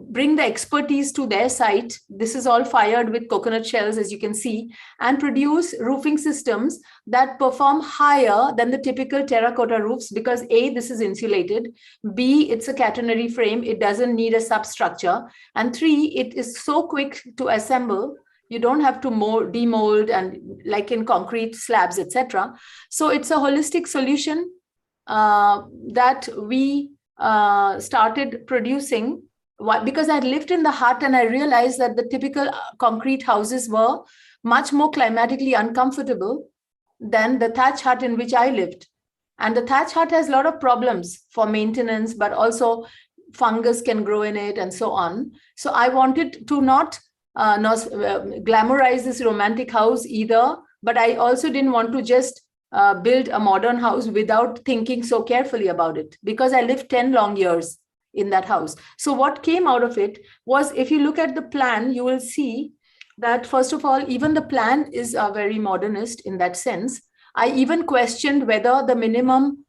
bring the expertise to their site. This is all fired with coconut shells, as you can see, and produce roofing systems that perform higher than the typical terracotta roofs, because A, this is insulated, B, it's a catenary frame, it doesn't need a substructure, and 3, it is so quick to assemble. You don't have to demold and like in concrete slabs, etc. So it's a holistic solution that we started producing, because I lived in the hut and I realized that the typical concrete houses were much more climatically uncomfortable than the thatch hut in which I lived. And the thatch hut has a lot of problems for maintenance, but also fungus can grow in it and so on. So I wanted to not glamorize this romantic house either, but I also didn't want to just build a modern house without thinking so carefully about it, because I lived 10 long years in that house. So what came out of it was, if you look at the plan, you will see that, first of all, even the plan is very modernist in that sense. I even questioned whether the minimum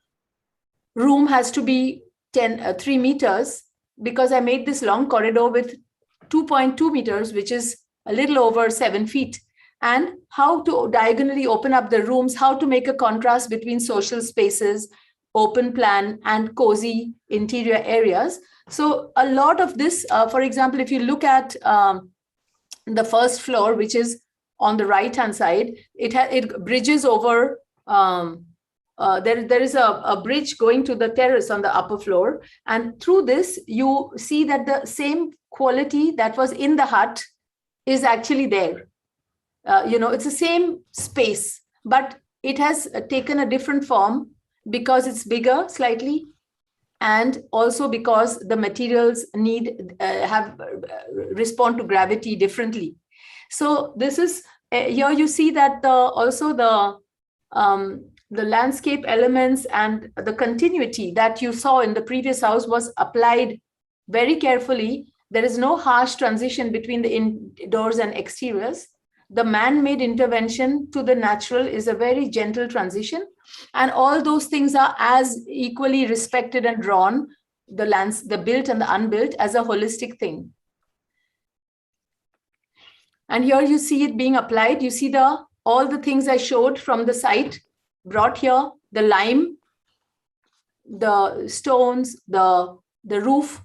room has to be 3 meters, because I made this long corridor with 2.2 meters, which is a little over 7 feet, and how to diagonally open up the rooms, how to make a contrast between social spaces, open plan, and cozy interior areas. So a lot of this, for example, if you look at the first floor, which is on the right-hand side, it bridges over, there is a bridge going to the terrace on the upper floor. And through this, you see that the same quality that was in the hut is actually there. It's the same space, but it has taken a different form because it's bigger slightly, and also because the materials respond to gravity differently. So this is here you see that also the landscape elements and the continuity that you saw in the previous house was applied very carefully. There is no harsh transition between the indoors and exteriors. The man-made intervention to the natural is a very gentle transition, and all those things are as equally respected and drawn, the built and the unbuilt, as a holistic thing. And here you see it being applied. You see all the things I showed from the site brought here, the lime, the stones, the roof,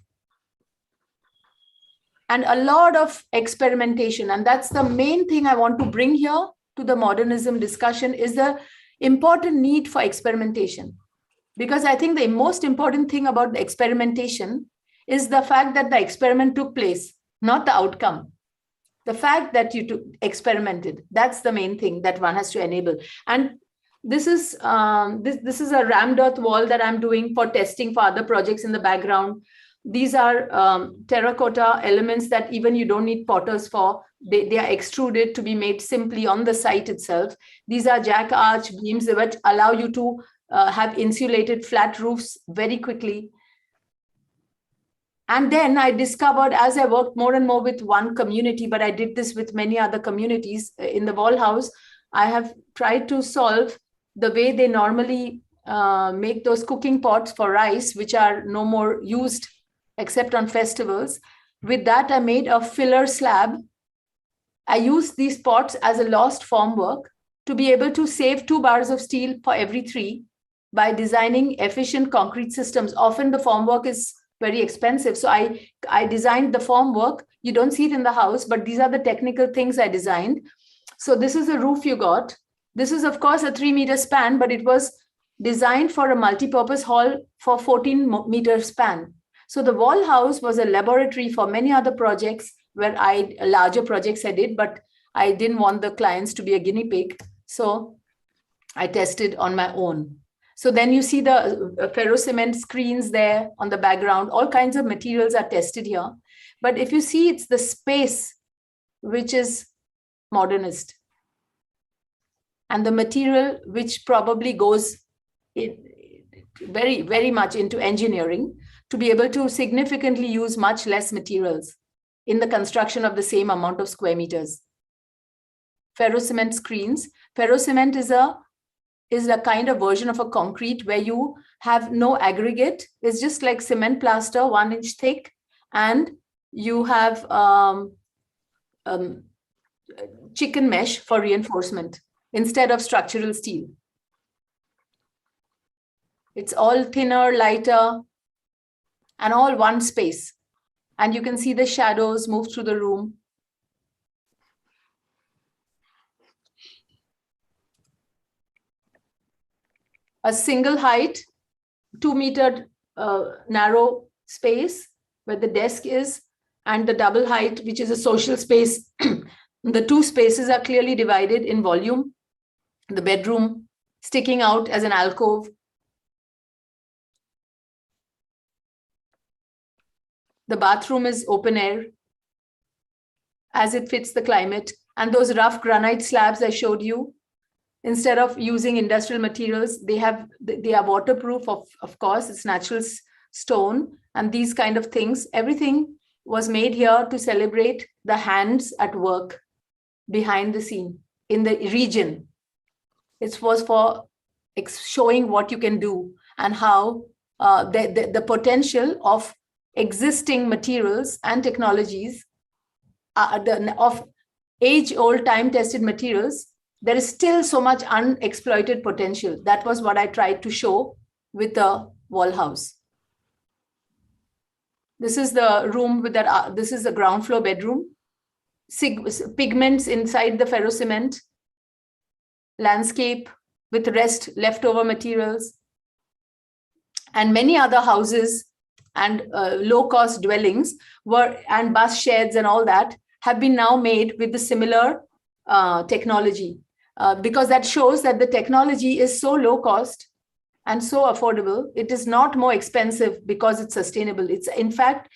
and a lot of experimentation. And that's the main thing I want to bring here to the modernism discussion, is the important need for experimentation. Because I think the most important thing about the experimentation is the fact that the experiment took place, not the outcome. The fact that you experimented, that's the main thing that one has to enable. And this is this is a rammed earth wall that I'm doing for testing for other projects in the background. These are terracotta elements that even you don't need potters for. They are extruded to be made simply on the site itself. These are jack arch beams that allow you to have insulated flat roofs very quickly. And then I discovered, as I worked more and more with one community, but I did this with many other communities in the wall house, I have tried to solve the way they normally make those cooking pots for rice, which are no more used except on festivals. With that, I made a filler slab. I used these pots as a lost formwork to be able to save 2 bars of steel for every 3 by designing efficient concrete systems. Often the formwork is very expensive. So I designed the formwork. You don't see it in the house, but these are the technical things I designed. So this is the roof you got. This is, of course, a 3-meter span, but it was designed for a multi-purpose hall for 14-meter span. So the wall house was a laboratory for many other projects larger projects I did, but I didn't want the clients to be a guinea pig. So I tested on my own. So then you see the ferrocement screens there on the background. All kinds of materials are tested here. But if you see, it's the space which is modernist. And the material which probably goes very, very much into engineering to be able to significantly use much less materials in the construction of the same amount of square meters. Ferrocement screens. Ferrocement is a kind of version of a concrete where you have no aggregate. It's just like cement plaster, 1 inch thick, and you have chicken mesh for reinforcement instead of structural steel. It's all thinner, lighter, and all one space. And you can see the shadows move through the room. A single height, 2-meter narrow space where the desk is, and the double height, which is a social space. The 2 spaces are clearly divided in volume. The bedroom sticking out as an alcove. The bathroom is open air as it fits the climate. And those rough granite slabs I showed you, instead of using industrial materials, they are waterproof, of course, it's natural stone and these kind of things. Everything was made here to celebrate the hands at work behind the scene in the region. It was for showing what you can do and how the potential of existing materials and technologies of age-old, time-tested materials. There is still so much unexploited potential. That was what I tried to show with the wall house. This is the room with that. This is the ground floor bedroom. pigments inside the ferrocement, landscape with leftover materials, and many other houses and low-cost dwellings and bus sheds and all that have been now made with the similar technology, because that shows that the technology is so low cost and so affordable. It is not more expensive because it's sustainable. It's, in fact,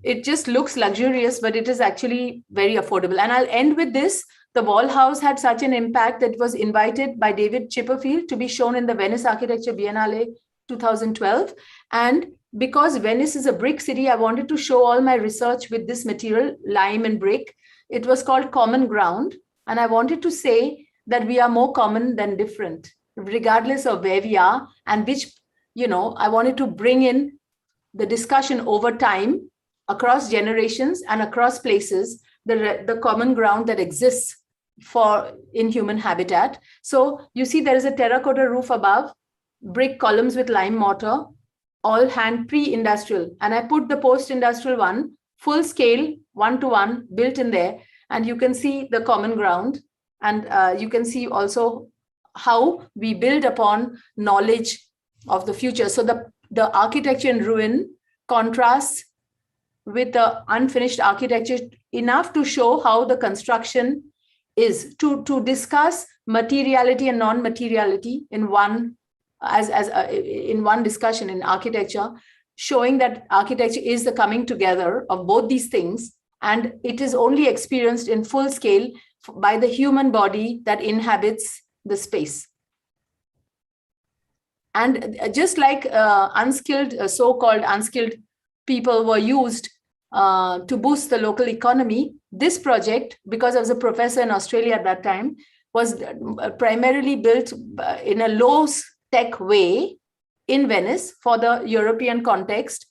it just looks luxurious, but it is actually very affordable. And I'll end with this. The wall house had such an impact that it was invited by David Chipperfield to be shown in the Venice Architecture Biennale 2012. And because Venice is a brick city, I wanted to show all my research with this material, lime and brick. It was called Common Ground. And I wanted to say that we are more common than different, regardless of where we are, and which, I wanted to bring in the discussion over time, across generations and across places, the common ground that exists in human habitat. So you see there is a terracotta roof above, brick columns with lime mortar, all hand pre-industrial. And I put the post-industrial one, full scale, 1-to-1 built in there. And you can see the common ground. And you can see also how we build upon knowledge of the future. So the architecture in ruin contrasts with the unfinished architecture enough to show how the construction is, to discuss materiality and non-materiality in one discussion in architecture, showing that architecture is the coming together of both these things, and it is only experienced in full scale by the human body that inhabits the space. And just like so-called unskilled people were used to boost the local economy, this project, because I was a professor in Australia at that time, was primarily built in a low-tech way in Venice for the European context,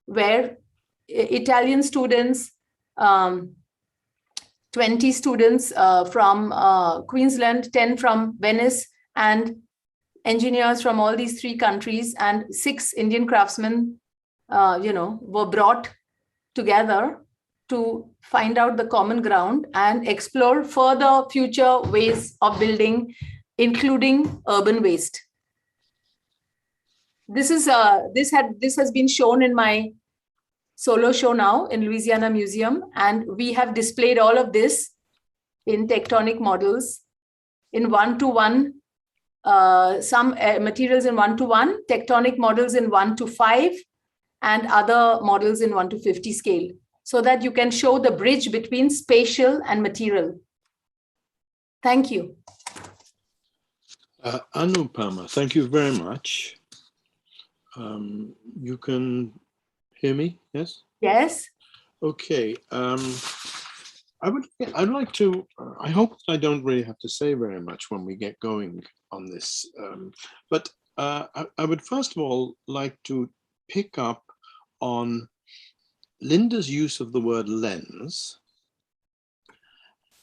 where Italian students, 20 students from Queensland, 10 from Venice, and engineers from all these 3 countries, and 6 Indian craftsmen, were brought together to find out the common ground and explore further future ways of building, including urban waste. This has been shown in my solo show now in Louisiana Museum, and we have displayed all of this in tectonic models in 1-to-1, some materials in 1-to-1, tectonic models in 1-to-5, and other models in 1-to-50 scale, so that you can show the bridge between spatial and material. Thank you. Anupama, thank you very much. You can hear me, yes? Yes. Okay. I'd like to, I hope I don't really have to say very much when we get going on this, but I would first of all like to pick up on Linda's use of the word lens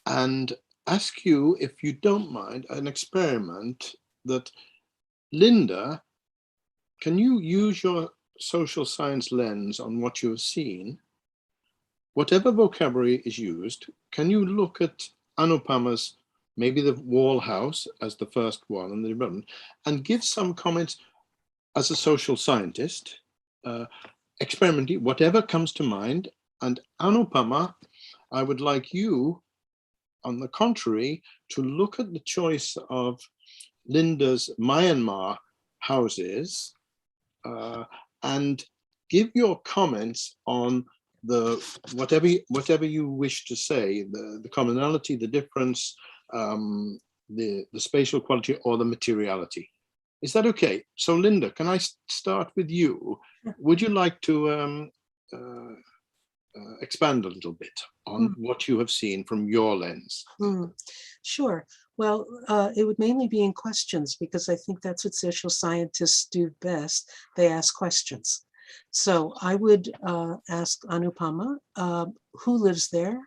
and ask you, if you don't mind, an experiment that, Linda, can you use your social science lens on what you've seen? Whatever vocabulary is used, can you look at Anupama's, maybe the wall house as the first one, and the development, and give some comments as a social scientist, experimenting, whatever comes to mind. And Anupama, I would like you, on the contrary, to look at the choice of Linda's Myanmar houses and give your comments on the whatever you wish to say, the commonality, the difference, the spatial quality, or the materiality. Is that okay? So Linda, can I start with you? Would you like to expand a little bit on what you have seen from your lens? Sure. Well, it would mainly be in questions, because I think that's what social scientists do best. They ask questions. So I would ask Anupama, who lives there?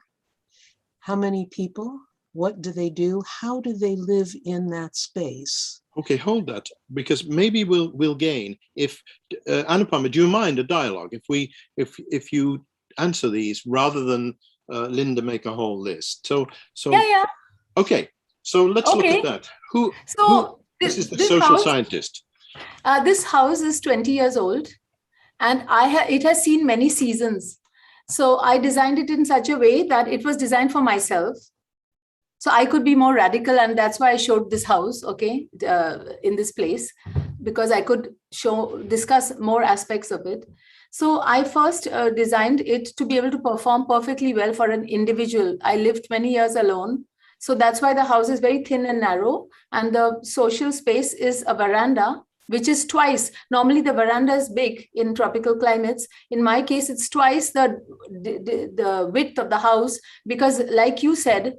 How many people? What do they do? How do they live in that space? Okay, hold that, because maybe we'll gain. If Anupama, do you mind a dialogue? If you answer these rather than Linda make a whole list. So Yeah. okay. So let's look Okay. at that. Who this is the this social house, scientist. This house is 20 years old, and it has seen many seasons. So I designed it in such a way that it was designed for myself. So I could be more radical, and that's why I showed this house, okay, in this place, because I could discuss more aspects of it. So I first designed it to be able to perform perfectly well for an individual. I lived many years alone. So that's why the house is very thin and narrow, and the social space is a veranda, which is twice. Normally the veranda is big in tropical climates. In my case, it's twice the width of the house, because like you said,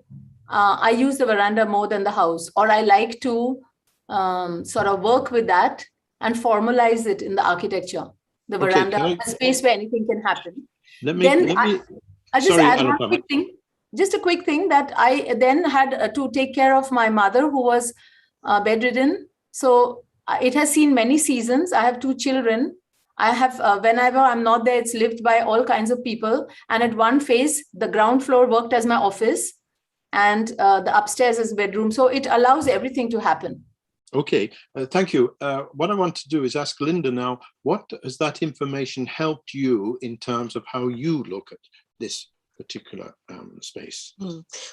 I use the veranda more than the house, or I like to sort of work with that and formalize it in the architecture. The veranda, a space where anything can happen. I'll just add one quick thing. Just a quick thing that I then had to take care of my mother, who was bedridden. So it has seen many seasons. I have 2 children. I have, whenever I'm not there, it's lived by all kinds of people. And at one phase, the ground floor worked as my office, and the upstairs is bedroom. So it allows everything to happen. Okay, thank you. What I want to do is ask Linda now, what has that information helped you in terms of how you look at this particular space?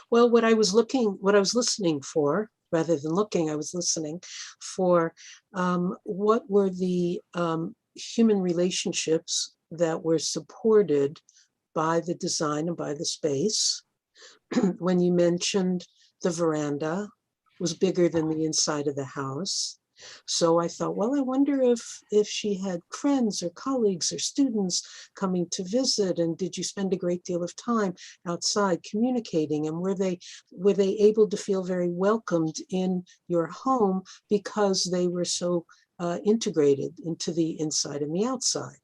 Well, what I was listening for, rather than looking, I was listening for what were the human relationships that were supported by the design and by the space. When you mentioned the veranda was bigger than the inside of the house. So I thought, well, I wonder if she had friends or colleagues or students coming to visit, and did you spend a great deal of time outside communicating, and were they able to feel very welcomed in your home because they were so integrated into the inside and the outside.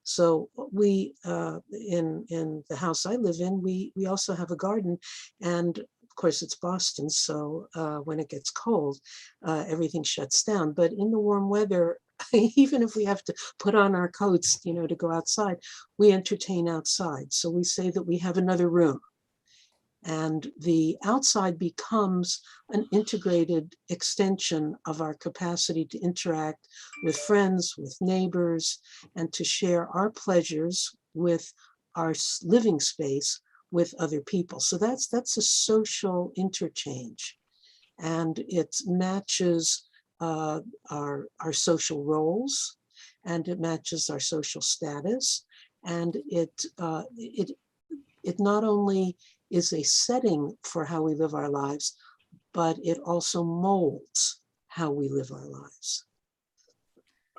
So we, in the house I live in, we also have a garden, and of course it's Boston, so when it gets cold, everything shuts down. But in the warm weather, even if we have to put on our coats, to go outside, we entertain outside. So we say that we have another room. And the outside becomes an integrated extension of our capacity to interact with friends, with neighbors, and to share our pleasures with our living space with other people. So that's a social interchange, and it matches our social roles, and it matches our social status, and it not only is a setting for how we live our lives, but it also molds how we live our lives.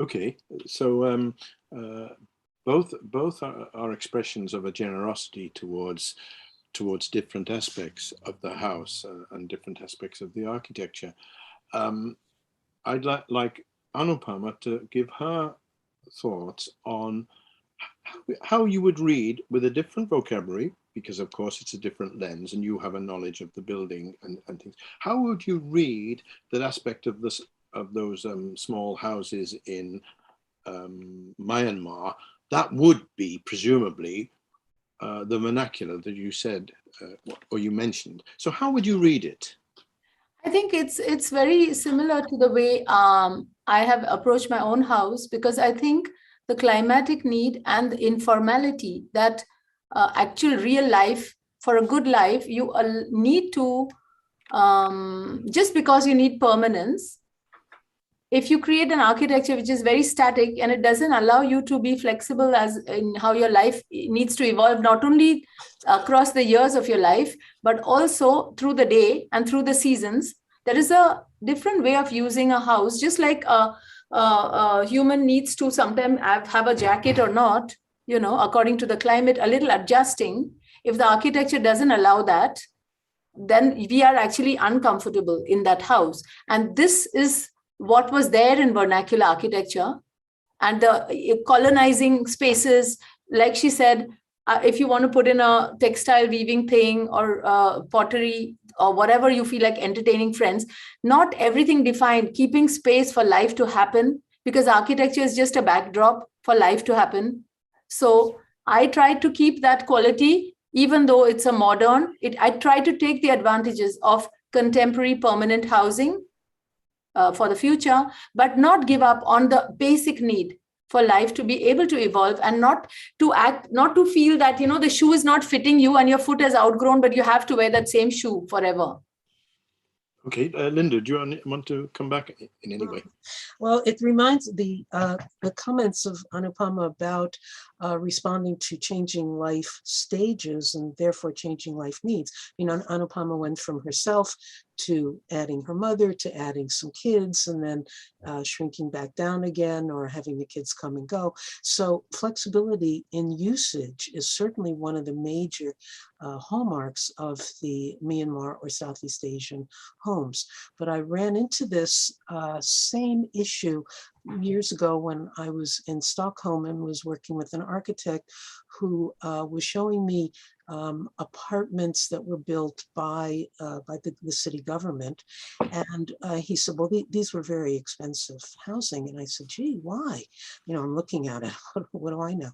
Okay, so both are expressions of a generosity towards different aspects of the house and different aspects of the architecture. I'd like Anupama to give her thoughts on how you would read with a different vocabulary, because of course it's a different lens and you have a knowledge of the building and things. How would you read that aspect of those small houses in Myanmar that would be presumably the vernacular that you said or you mentioned? So how would you read it? I think it's very similar to the way I have approached my own house, because I think the climatic need and the informality that actual real life, for a good life, you need to, just because you need permanence, if you create an architecture which is very static and it doesn't allow you to be flexible as in how your life needs to evolve, not only across the years of your life, but also through the day and through the seasons, there is a different way of using a house. Just like a human needs to sometimes have a jacket or not, according to the climate, a little adjusting. If the architecture doesn't allow that, then we are actually uncomfortable in that house. And this is what was there in vernacular architecture. And the colonizing spaces, like she said, if you want to put in a textile weaving thing or pottery or whatever you feel like entertaining friends, not everything defined, keeping space for life to happen, because architecture is just a backdrop for life to happen. So I tried to keep that quality even though it's a modern, I try to take the advantages of contemporary permanent housing for the future, but not give up on the basic need for life to be able to evolve, and not to feel that, the shoe is not fitting you and your foot has outgrown, but you have to wear that same shoe forever. Okay, Linda, do you want to come back in any way? Well, it reminds the comments of Anupama about responding to changing life stages and therefore changing life needs. Anupama went from herself to adding her mother, to adding some kids, and then shrinking back down again, or having the kids come and go. So flexibility in usage is certainly one of the major hallmarks of the Myanmar or Southeast Asian homes. But I ran into this same issue years ago when I was in Stockholm and was working with an architect who was showing me apartments that were built by the city government. And he said, well, these were very expensive housing. And I said, gee, why? I'm looking at it, what do I know?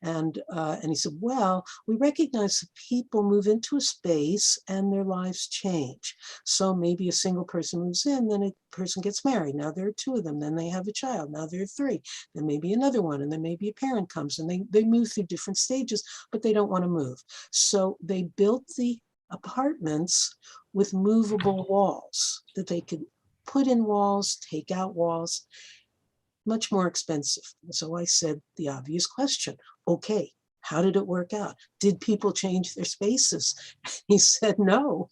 And he said, well, we recognize that people move into a space and their lives change. So maybe a single person moves in, then a person gets married. Now there are two of them, then they have a child. Now there are three, then maybe another one, and then maybe a parent comes, and they move through different stages, but they don't want to move. So they built the apartments with movable walls that they could put in walls, take out walls, much more expensive. So I said the obvious question, okay, how did it work out? Did people change their spaces? He said, no,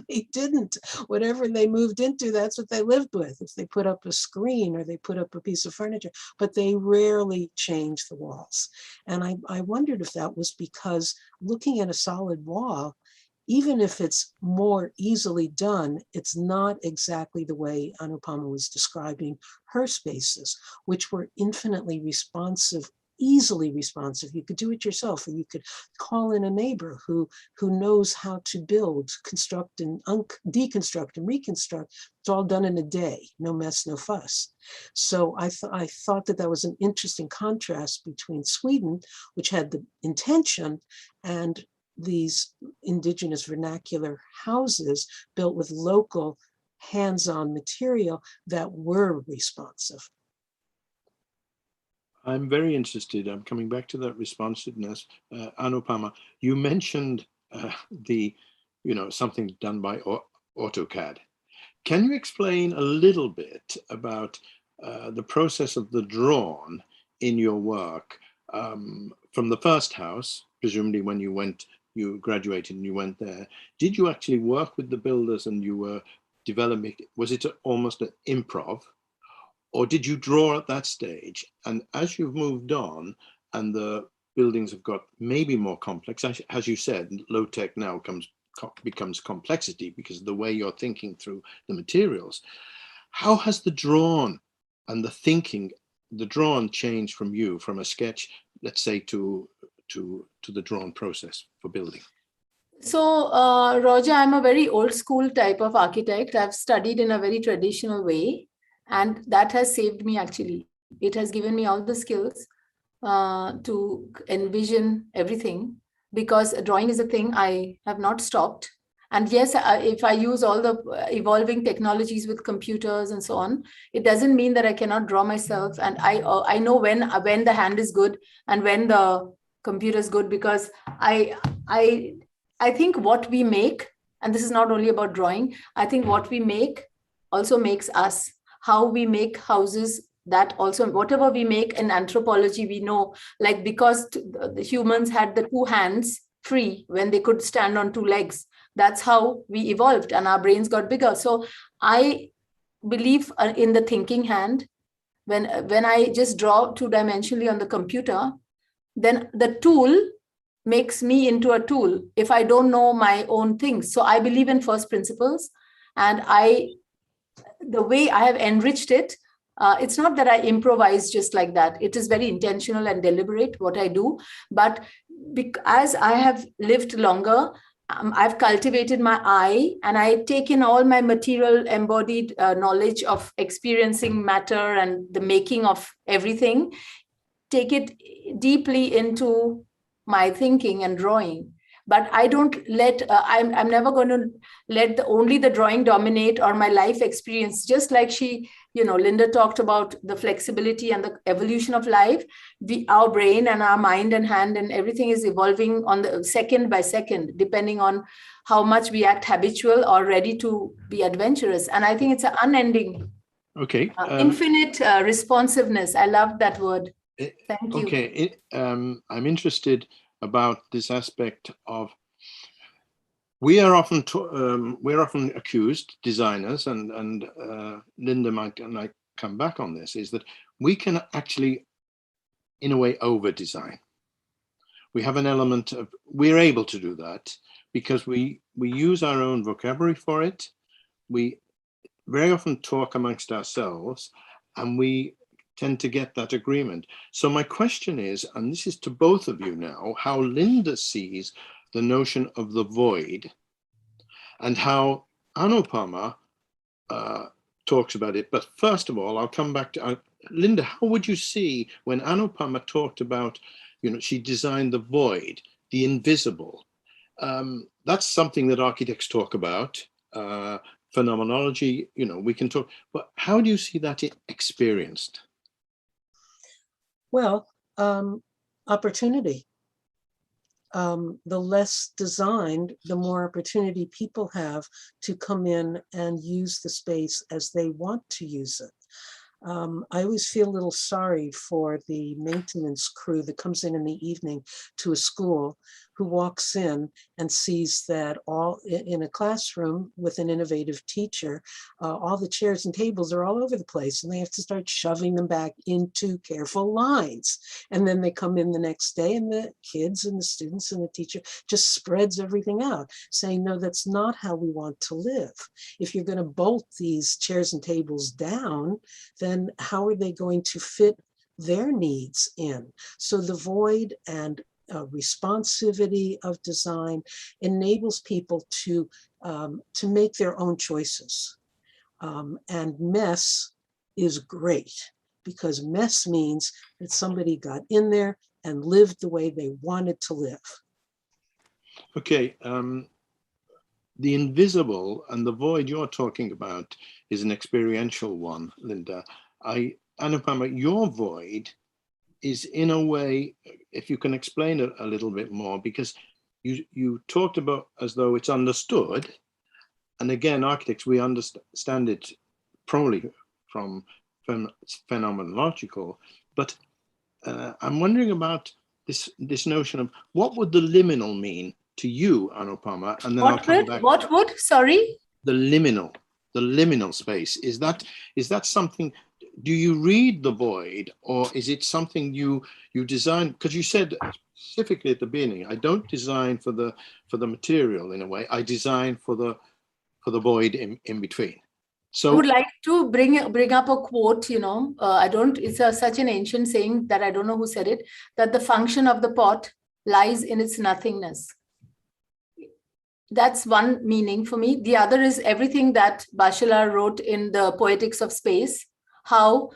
they didn't. Whatever they moved into, that's what they lived with. If they put up a screen or they put up a piece of furniture, but they rarely changed the walls. And I wondered if that was because looking at a solid wall, even if it's more easily done, it's not exactly the way Anupama was describing her spaces, which were infinitely responsive, easily responsive. You could do it yourself, or you could call in a neighbor who knows how to build, construct, and deconstruct and reconstruct. It's all done in a day, no mess, no fuss. So I thought that was an interesting contrast between Sweden, which had the intention, and these indigenous vernacular houses built with local hands-on material that were responsive. I'm very interested. I'm coming back to that responsiveness. Anupama, you mentioned something done by AutoCAD. Can you explain a little bit about the process of the drawn in your work from the first house, presumably when you graduated and you went there? Did you actually work with the builders and you were developing? Was it almost an improv? Or did you draw at that stage? And as you've moved on and the buildings have got maybe more complex, as you said, low tech now becomes complexity because of the way you're thinking through the materials. How has the drawn and the drawn changed from you, from a sketch, let's say, to the drawn process for building? So, Roger, I'm a very old school type of architect. I've studied in a very traditional way. And that has saved me, actually. It has given me all the skills to envision everything, because drawing is a thing I have not stopped. And yes, if I use all the evolving technologies with computers and so on, it doesn't mean that I cannot draw myself. And I know when the hand is good and when the computer is good, because I think what we make, and this is not only about drawing, I think what we make also makes us. How we make houses, that also, whatever we make in anthropology, we know, like, because the humans had the two hands free when they could stand on two legs. That's how we evolved and our brains got bigger. So I believe in the thinking hand. When I just draw two-dimensionally on the computer, then the tool makes me into a tool if I don't know my own things. So I believe in first principles, and the way I have enriched it, it's not that I improvise just like that. It is very intentional and deliberate what I do. But as I have lived longer, I've cultivated my eye, and I take in all my material embodied knowledge of experiencing matter and the making of everything, take it deeply into my thinking and drawing. but I don't let, I'm never going to let only the drawing dominate or my life experience. Just like Linda talked about the flexibility and the evolution of life, our brain and our mind and hand and everything is evolving on the second by second, depending on how much we act habitual or ready to be adventurous. And I think it's an unending, infinite responsiveness. I love that word. Thank you. Okay, I'm interested about this aspect of, we're often accused, designers, and Linda might come back on this, is that we can actually, in a way, over-design. We have an element of, we're able to do that because we use our own vocabulary for it. We very often talk amongst ourselves, and we tend to get that agreement. So my question is, and this is to both of you now, how Linda sees the notion of the void and how Anupama talks about it. But first of all, I'll come back to Linda. How would you see when Anupama talked about, she designed the void, the invisible? That's something that architects talk about. Phenomenology, we can talk, but how do you see that experienced? Well, opportunity. The less designed, the more opportunity people have to come in and use the space as they want to use it. I always feel a little sorry for the maintenance crew that comes in the evening to a school, who walks in and sees that all in a classroom with an innovative teacher, all the chairs and tables are all over the place, and they have to start shoving them back into careful lines. And then they come in the next day, and the kids and the students and the teacher just spreads everything out, saying, no, that's not how we want to live. If you're going to bolt these chairs and tables down, then how are they going to fit their needs in? So the void and responsivity of design enables people to make their own choices. And mess is great, because mess means that somebody got in there and lived the way they wanted to live. Okay, the invisible and the void you're talking about is an experiential one, Linda. Anupama, your void is in a way, if you can explain it a little bit more, because you talked about as though it's understood. And again, architects, we understand it probably from phenomenological, but I'm wondering about this notion of what would the liminal mean to you, Anupama, and then I'll come back. What would, sorry? The liminal space. Is that something? Do you read the void, or is it something you design? Because you said specifically at the beginning, I don't design for the material in a way. I design for the void in between. So I would like to bring up a quote. It's such an ancient saying that I don't know who said it, that the function of the pot lies in its nothingness. That's one meaning for me. The other is everything that Bachelard wrote in the Poetics of Space, how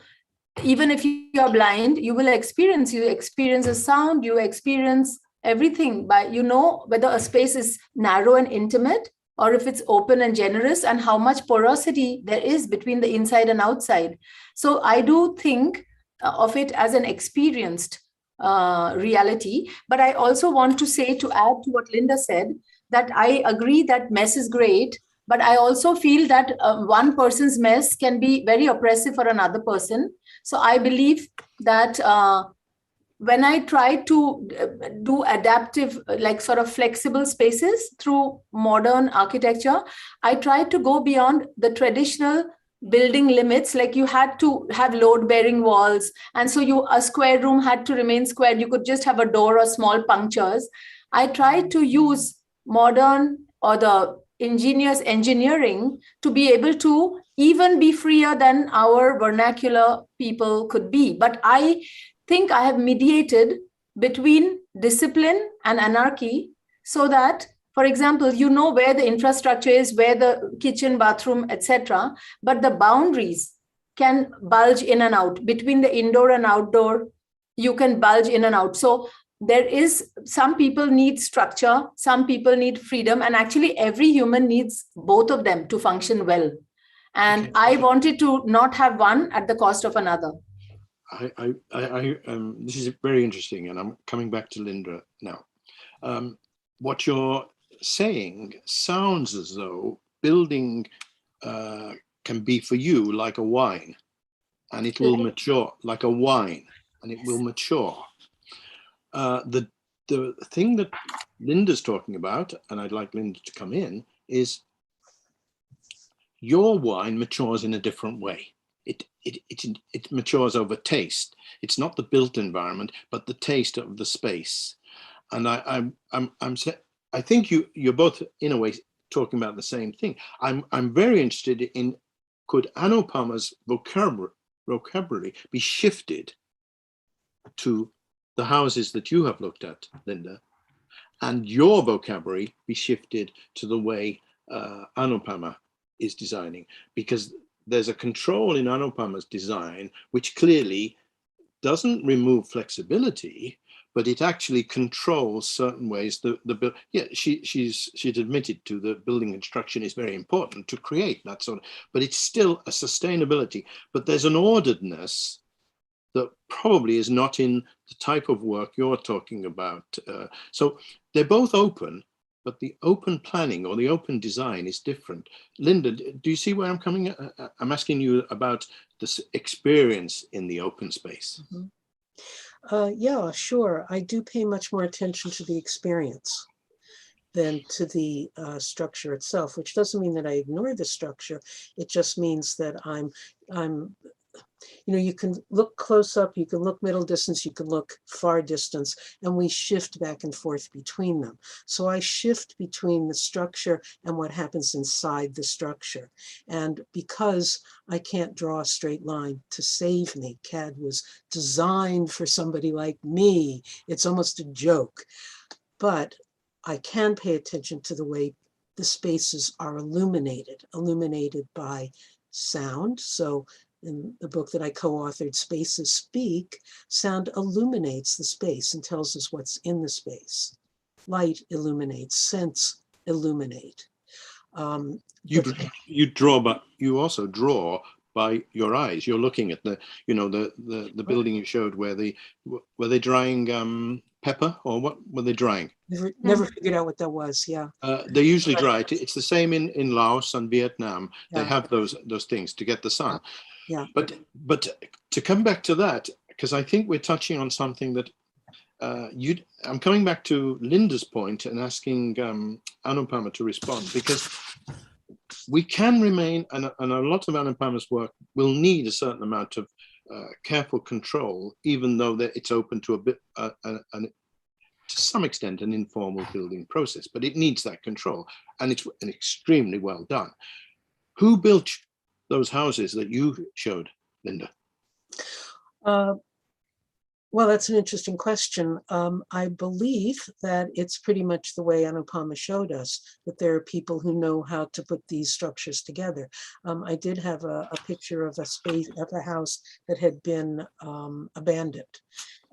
even if you are blind, you experience a sound, you experience everything by, whether a space is narrow and intimate or if it's open and generous, and how much porosity there is between the inside and outside. So I do think of it as an experienced reality. But I also want to say, to add to what Linda said, that I agree that mess is great, but I also feel that one person's mess can be very oppressive for another person. So I believe that when I try to do adaptive, like sort of flexible spaces through modern architecture, I try to go beyond the traditional building limits. Like you had to have load-bearing walls, and so a square room had to remain square. You could just have a door or small punctures. I try to use modern or the ingenious engineering to be able to even be freer than our vernacular people could be. But I think I have mediated between discipline and anarchy, so that, for example, where the infrastructure is, where the kitchen, bathroom, etc., but the boundaries can bulge in and out. Between the indoor and outdoor, you can bulge in and out. So some people need structure, some people need freedom, and actually every human needs both of them to function well. And Okay. I wanted to not have one at the cost of another. This is very interesting, and I'm coming back to Linda now. What you're saying sounds as though building can be for you like a wine, and it will mature like a wine, and it will mature. The thing that Linda's talking about, and I'd like Linda to come in, is your wine matures in a different way. It matures over taste. It's not the built environment, but the taste of the space. And I think you're both in a way talking about the same thing. I'm very interested in, could Anupama's vocabulary be shifted to the houses that you have looked at, Linda, and your vocabulary be shifted to the way Anupama is designing? Because there's a control in Anupama's design which clearly doesn't remove flexibility, but it actually controls certain ways. She's admitted to the building construction is very important to create that sort of, but it's still a sustainability. But there's an orderedness that probably is not in the type of work you're talking about. So they're both open, but the open planning or the open design is different. Linda, do you see where I'm coming at? I'm asking you about this experience in the open space. Mm-hmm. Yeah, sure. I do pay much more attention to the experience than to the structure itself, which doesn't mean that I ignore the structure. It just means that you can look close up, you can look middle distance, you can look far distance, and we shift back and forth between them. So I shift between the structure and what happens inside the structure. And because I can't draw a straight line to save me, CAD was designed for somebody like me. It's almost a joke. But I can pay attention to the way the spaces are illuminated by sound. So in the book that I co-authored, Spaces Speak, sound illuminates the space and tells us what's in the space. Light illuminates, scents illuminate. You draw, but you also draw by your eyes. You're looking at the building you showed where were they drying pepper, or what were they drying? Never figured out what that was. Yeah. They usually dry it. It's the same in Laos and Vietnam. Yeah. They have those things to get the sun. Yeah. But to come back to that, because I think we're touching on something that I'm coming back to Linda's point and asking Anupama to respond, because we can remain, and a lot of Anupama's work will need a certain amount of careful control, even though it's open to a bit, to some extent, an informal building process, but it needs that control, and it's extremely well done. Who built those houses that you showed, Linda? Well, that's an interesting question. I believe that it's pretty much the way Anupama showed us, that there are people who know how to put these structures together. I did have a picture of a house that had been abandoned.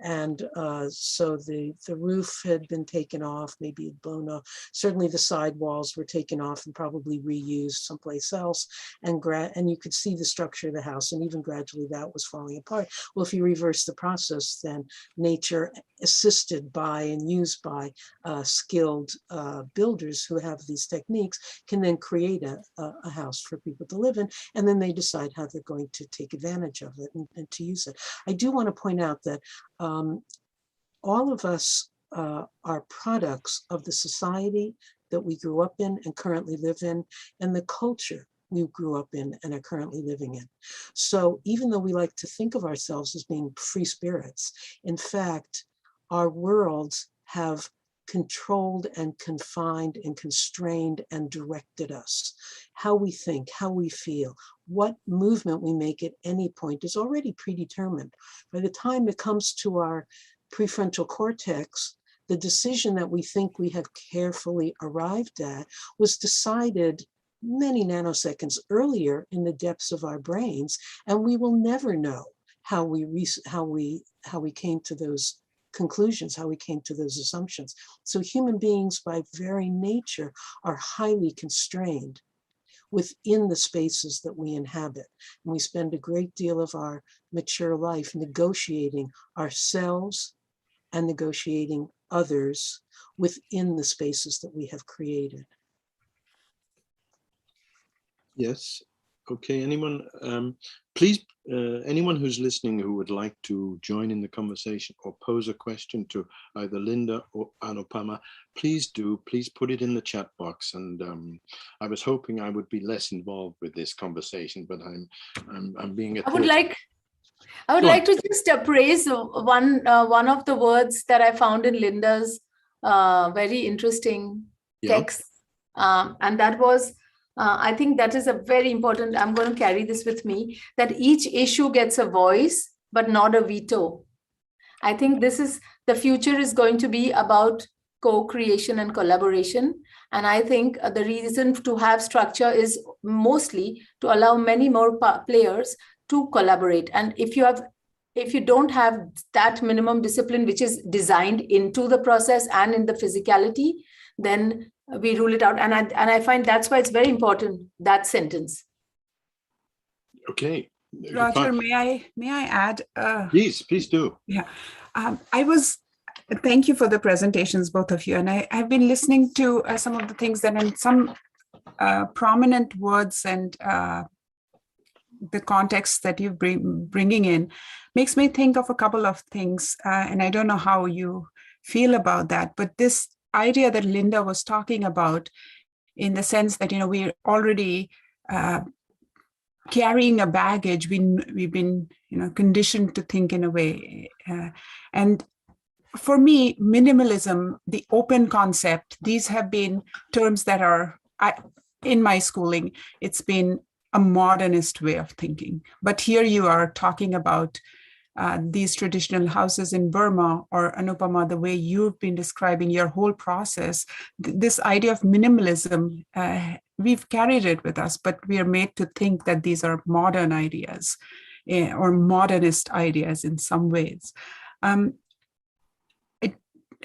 And so the roof had been taken off, maybe had blown off. Certainly the side walls were taken off and probably reused someplace else. And you could see the structure of the house, and even gradually that was falling apart. Well, if you reverse the process, then nature, assisted by and used by skilled builders who have these techniques, can then create a house for people to live in, and then they decide how they're going to take advantage of it and to use it. I do want to point out that all of us are products of the society that we grew up in and currently live in, and the culture we grew up in and are currently living in. So even though we like to think of ourselves as being free spirits, in fact, our worlds have controlled and confined and constrained and directed us. How we think, how we feel, what movement we make at any point is already predetermined. By the time it comes to our prefrontal cortex, the decision that we think we have carefully arrived at was decided many nanoseconds earlier in the depths of our brains, and we will never know how we came to those conclusions, how we came to those assumptions. So human beings by very nature are highly constrained within the spaces that we inhabit. And we spend a great deal of our mature life negotiating ourselves and negotiating others within the spaces that we have created. Yes. Okay. Anyone, please, anyone who's listening who would like to join in the conversation or pose a question to either Linda or Anupama, please do. Please put it in the chat box. And I was hoping I would be less involved with this conversation, but I'm being a. I would like to just praise one of the words that I found in Linda's very interesting text, and that was. I think that is a very important, I'm going to carry this with me, that each issue gets a voice, but not a veto. I think the future is going to be about co-creation and collaboration. And I think the reason to have structure is mostly to allow many more players to collaborate. And if you don't have that minimum discipline, which is designed into the process and in the physicality, then we rule it out. And I find that's why it's very important, that sentence. Okay. Roger, may I add? Please do. Yeah, thank you for the presentations, both of you. And I've been listening to some of the things that in some prominent words and the context that you're bringing in makes me think of a couple of things. And I don't know how you feel about that, but this idea that Linda was talking about, in the sense that, we're already carrying a baggage, we've been conditioned to think in a way. And for me, minimalism, the open concept, these have been terms that are, in my schooling, it's been a modernist way of thinking. But here you are talking about these traditional houses in Burma, or Anupama, the way you've been describing your whole process, this idea of minimalism, we've carried it with us, but we are made to think that these are modern ideas or modernist ideas in some ways. I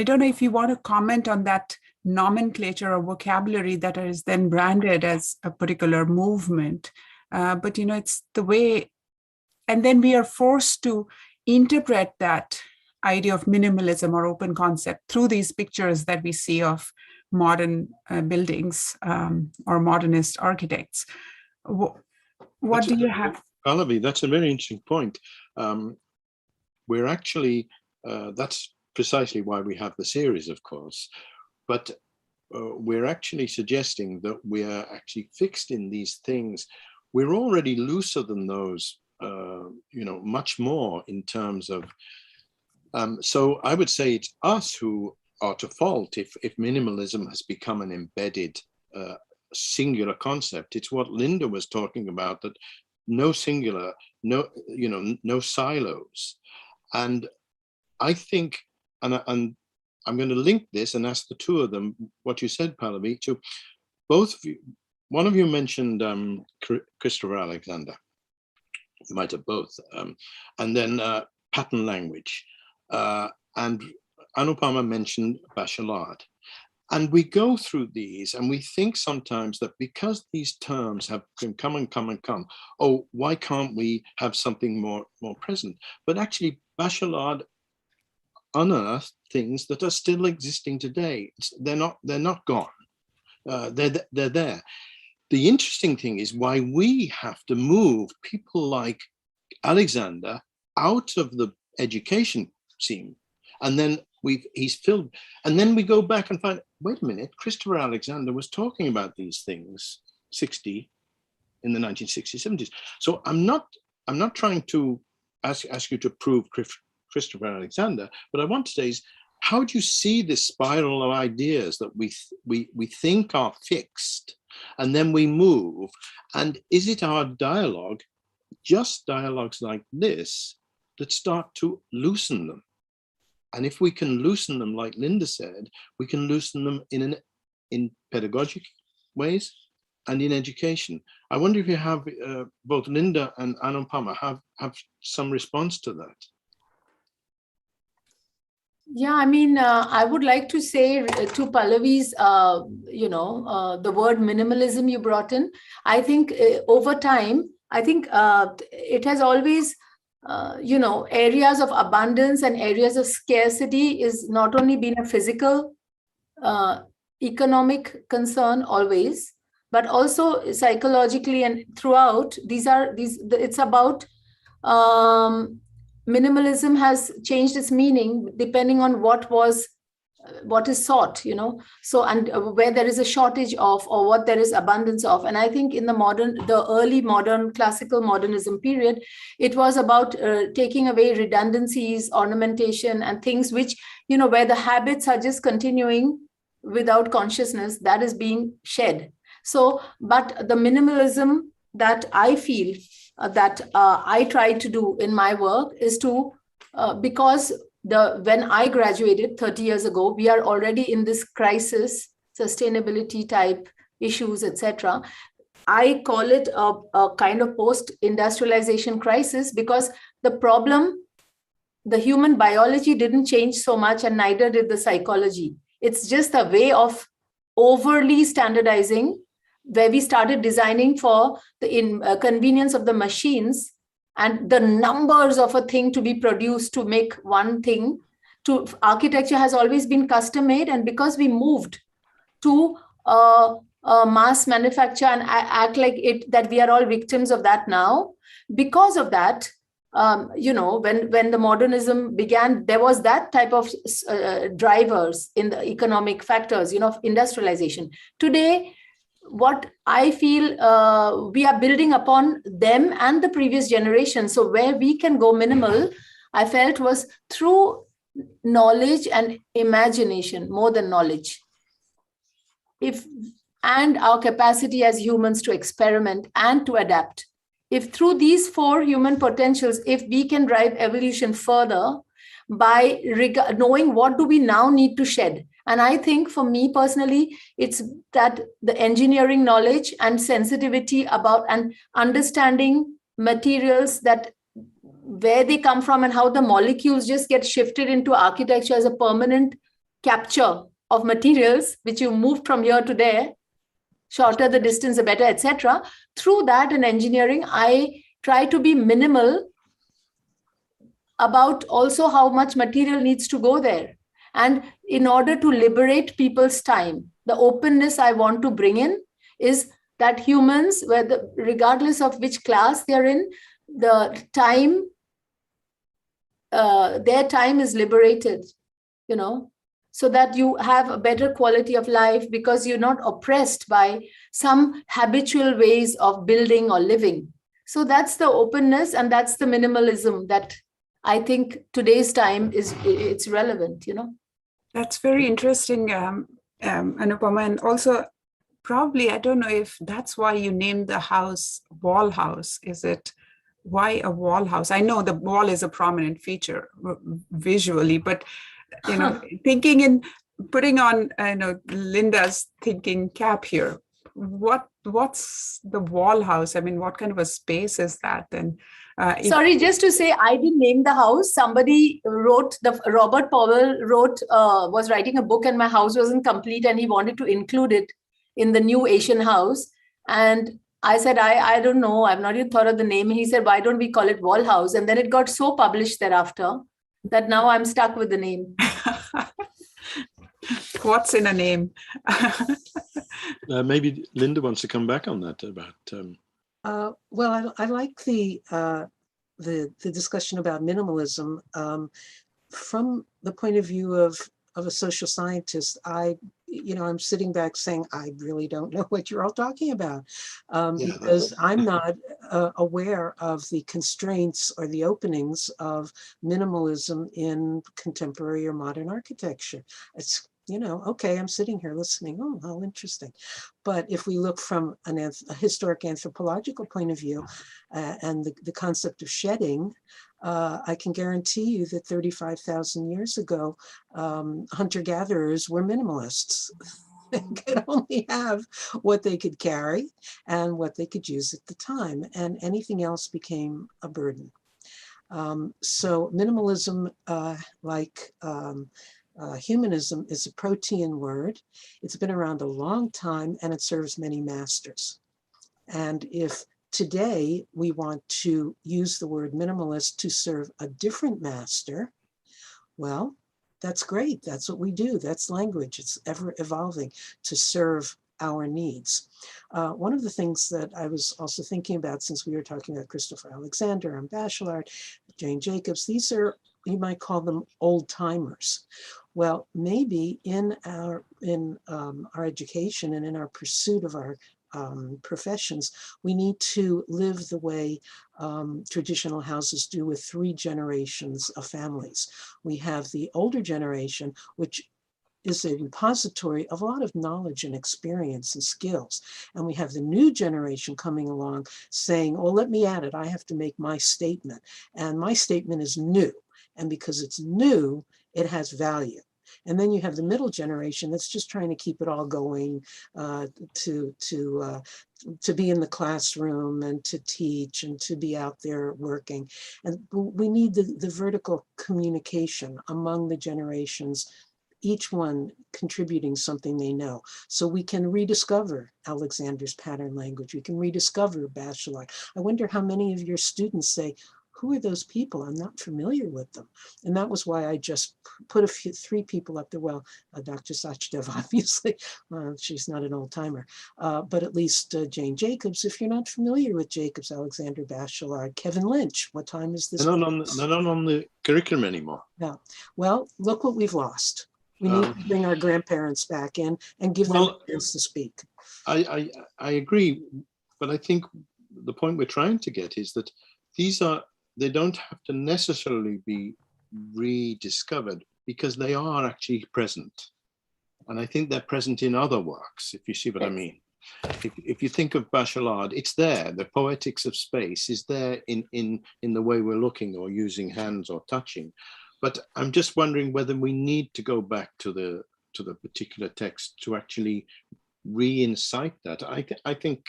don't know if you want to comment on that nomenclature or vocabulary that is then branded as a particular movement, but it's the way. And then we are forced to interpret that idea of minimalism or open concept through these pictures that we see of modern buildings or modernist architects. What do you have? Pallavi, that's a very interesting point. We're actually, that's precisely why we have the series, of course, but we're actually suggesting that we are actually fixed in these things. We're already looser than those. Much more in terms of, so I would say it's us who are to fault if minimalism has become an embedded singular concept. It's what Linda was talking about, that no singular, no silos. And I think, and I'm going to link this and ask the two of them what you said, Pallavi, to both of you. One of you mentioned Christopher Alexander. You might have both. And then pattern language. And Anupama mentioned Bachelard. And we go through these and we think sometimes that because these terms can come and come and come, oh, why can't we have something more present? But actually, Bachelard unearthed things that are still existing today. They're not gone. They're there. The interesting thing is why we have to move people like Alexander out of the education scene. And then he's filled. And then we go back and find, wait a minute, Christopher Alexander was talking about these things in the 1960s, 70s. So I'm not trying to ask you to prove Christopher Alexander, but I want to say is, how do you see this spiral of ideas that we think are fixed, and then we move? And is it our dialogue, just dialogues like this, that start to loosen them? And if we can loosen them, like Linda said, we can loosen them in pedagogic ways and in education. I wonder if you have both Linda and Anupama have some response to that. Yeah, I mean, I would like to say to Pallavi's, the word minimalism you brought in. I think over time, I think it has always, areas of abundance and areas of scarcity is not only been a physical, economic concern always, but also psychologically and throughout. It's about minimalism has changed its meaning depending on what is sought, so, and where there is a shortage of, or what there is abundance of. And I think in the early modern classical modernism period, it was about taking away redundancies, ornamentation, and things which, where the habits are just continuing without consciousness, that is being shed. So, but the minimalism that I feel that I try to do in my work is to, because when I graduated 30 years ago, we are already in this crisis, sustainability type issues, etc. I call it a kind of post-industrialization crisis, because the problem, the human biology didn't change so much, and neither did the psychology. It's just a way of overly standardizing, where we started designing for the convenience of the machines and the numbers of a thing to be produced to make one thing. To architecture has always been custom made, and because we moved to mass manufacture and act like it, that we are all victims of that now, because of that, when the modernism began, there was that type of drivers in the economic factors, of industrialization. Today, what I feel we are building upon them and the previous generation. So where we can go minimal, I felt, was through knowledge and imagination more than knowledge. And our capacity as humans to experiment and to adapt. If through these four human potentials, if we can drive evolution further by knowing what do we now need to shed. And I think for me personally, it's that the engineering knowledge and sensitivity about and understanding materials, that where they come from and how the molecules just get shifted into architecture as a permanent capture of materials, which you move from here to there, shorter the distance, the better, etc. Through that in engineering, I try to be minimal about also how much material needs to go there. And in order to liberate people's time, the openness I want to bring in is that humans, regardless of which class they're in, the time, their time is liberated, so that you have a better quality of life, because you're not oppressed by some habitual ways of building or living. So that's the openness, and that's the minimalism that I think today's time it's relevant, That's very interesting, Anupama. And also, probably, I don't know if that's why you named the house Wall House. Is it, why a wall house? I know the wall is a prominent feature visually, but thinking in putting on, Linda's thinking cap here, what's the Wall House? I mean, what kind of a space is that? And sorry, just to say, I didn't name the house. Somebody wrote, Robert Powell was writing a book, and my house wasn't complete, and he wanted to include it in the new Asian house. And I said, I don't know, I've not even thought of the name. He said, why don't we call it Wall House? And then it got so published thereafter that now I'm stuck with the name. What's in a name? Maybe Linda wants to come back on that about. Well, I like the discussion about minimalism from the point of view of a social scientist. I'm sitting back saying, I really don't know what you're all talking about, because I'm not aware of the constraints or the openings of minimalism in contemporary or modern architecture. It's, okay, I'm sitting here listening. Oh, how interesting. But if we look from a historic anthropological point of view and the concept of shedding, I can guarantee you that 35,000 years ago, hunter-gatherers were minimalists. They could only have what they could carry and what they could use at the time, and anything else became a burden. So minimalism, like humanism, is a protean word. It's been around a long time and it serves many masters. And if today we want to use the word minimalist to serve a different master, well, that's great. That's what we do. That's language. It's ever evolving to serve our needs. One of the things that I was also thinking about, since we were talking about Christopher Alexander and Bachelard, Jane Jacobs, these are, you might call them old timers. Well, maybe in our education and in our pursuit of our professions, we need to live the way traditional houses do with 3 generations of families. We have the older generation, which is a repository of a lot of knowledge and experience and skills. And we have the new generation coming along saying, oh, let me add it. I have to make my statement. And my statement is new. And because it's new, it has value. And then you have the middle generation that's just trying to keep it all going, to be in the classroom and to teach and to be out there working. And we need the vertical communication among the generations, each one contributing something they know. So we can rediscover Alexander's pattern language. We can rediscover Bachelard. I wonder how many of your students say, who are those people? I'm not familiar with them. And that was why I just put 3 people up there. Well, Dr. Sachdev, obviously, she's not an old timer, but at least Jane Jacobs. If you're not familiar with Jacobs, Alexander Bachelard, Kevin Lynch, what time is this? They're not on the curriculum anymore. Yeah. Well, look what we've lost. We need to bring our grandparents back in and give them a chance to speak. I agree, but I think the point we're trying to get is that they don't have to necessarily be rediscovered because they are actually present. And I think they're present in other works, if you see what I mean. If you think of Bachelard, it's there. The poetics of space is there in the way we're looking or using hands or touching. But I'm just wondering whether we need to go back to the particular text to actually re-incite that. I think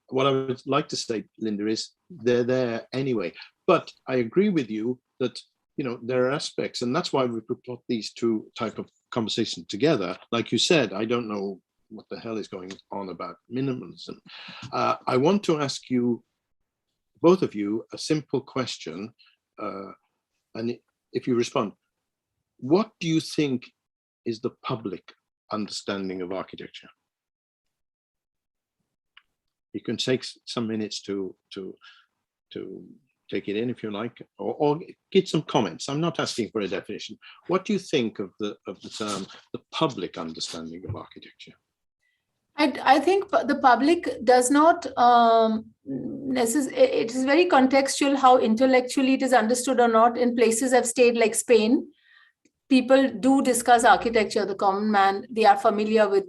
what I would like to say, Linda, is they're there anyway. But I agree with you that, there are aspects, and that's why we put these 2 type of conversations together. Like you said, I don't know what the hell is going on about minimalism. I want to ask you, both of you, a simple question. And if you respond, what do you think is the public understanding of architecture? You can take some minutes to take it in if you like, or get some comments. I'm not asking for a definition. What do you think of the term, the public understanding of architecture? I think the public does not it is very contextual how intellectually it is understood or not. In places I've stayed like Spain, people do discuss architecture, the common man, they are familiar with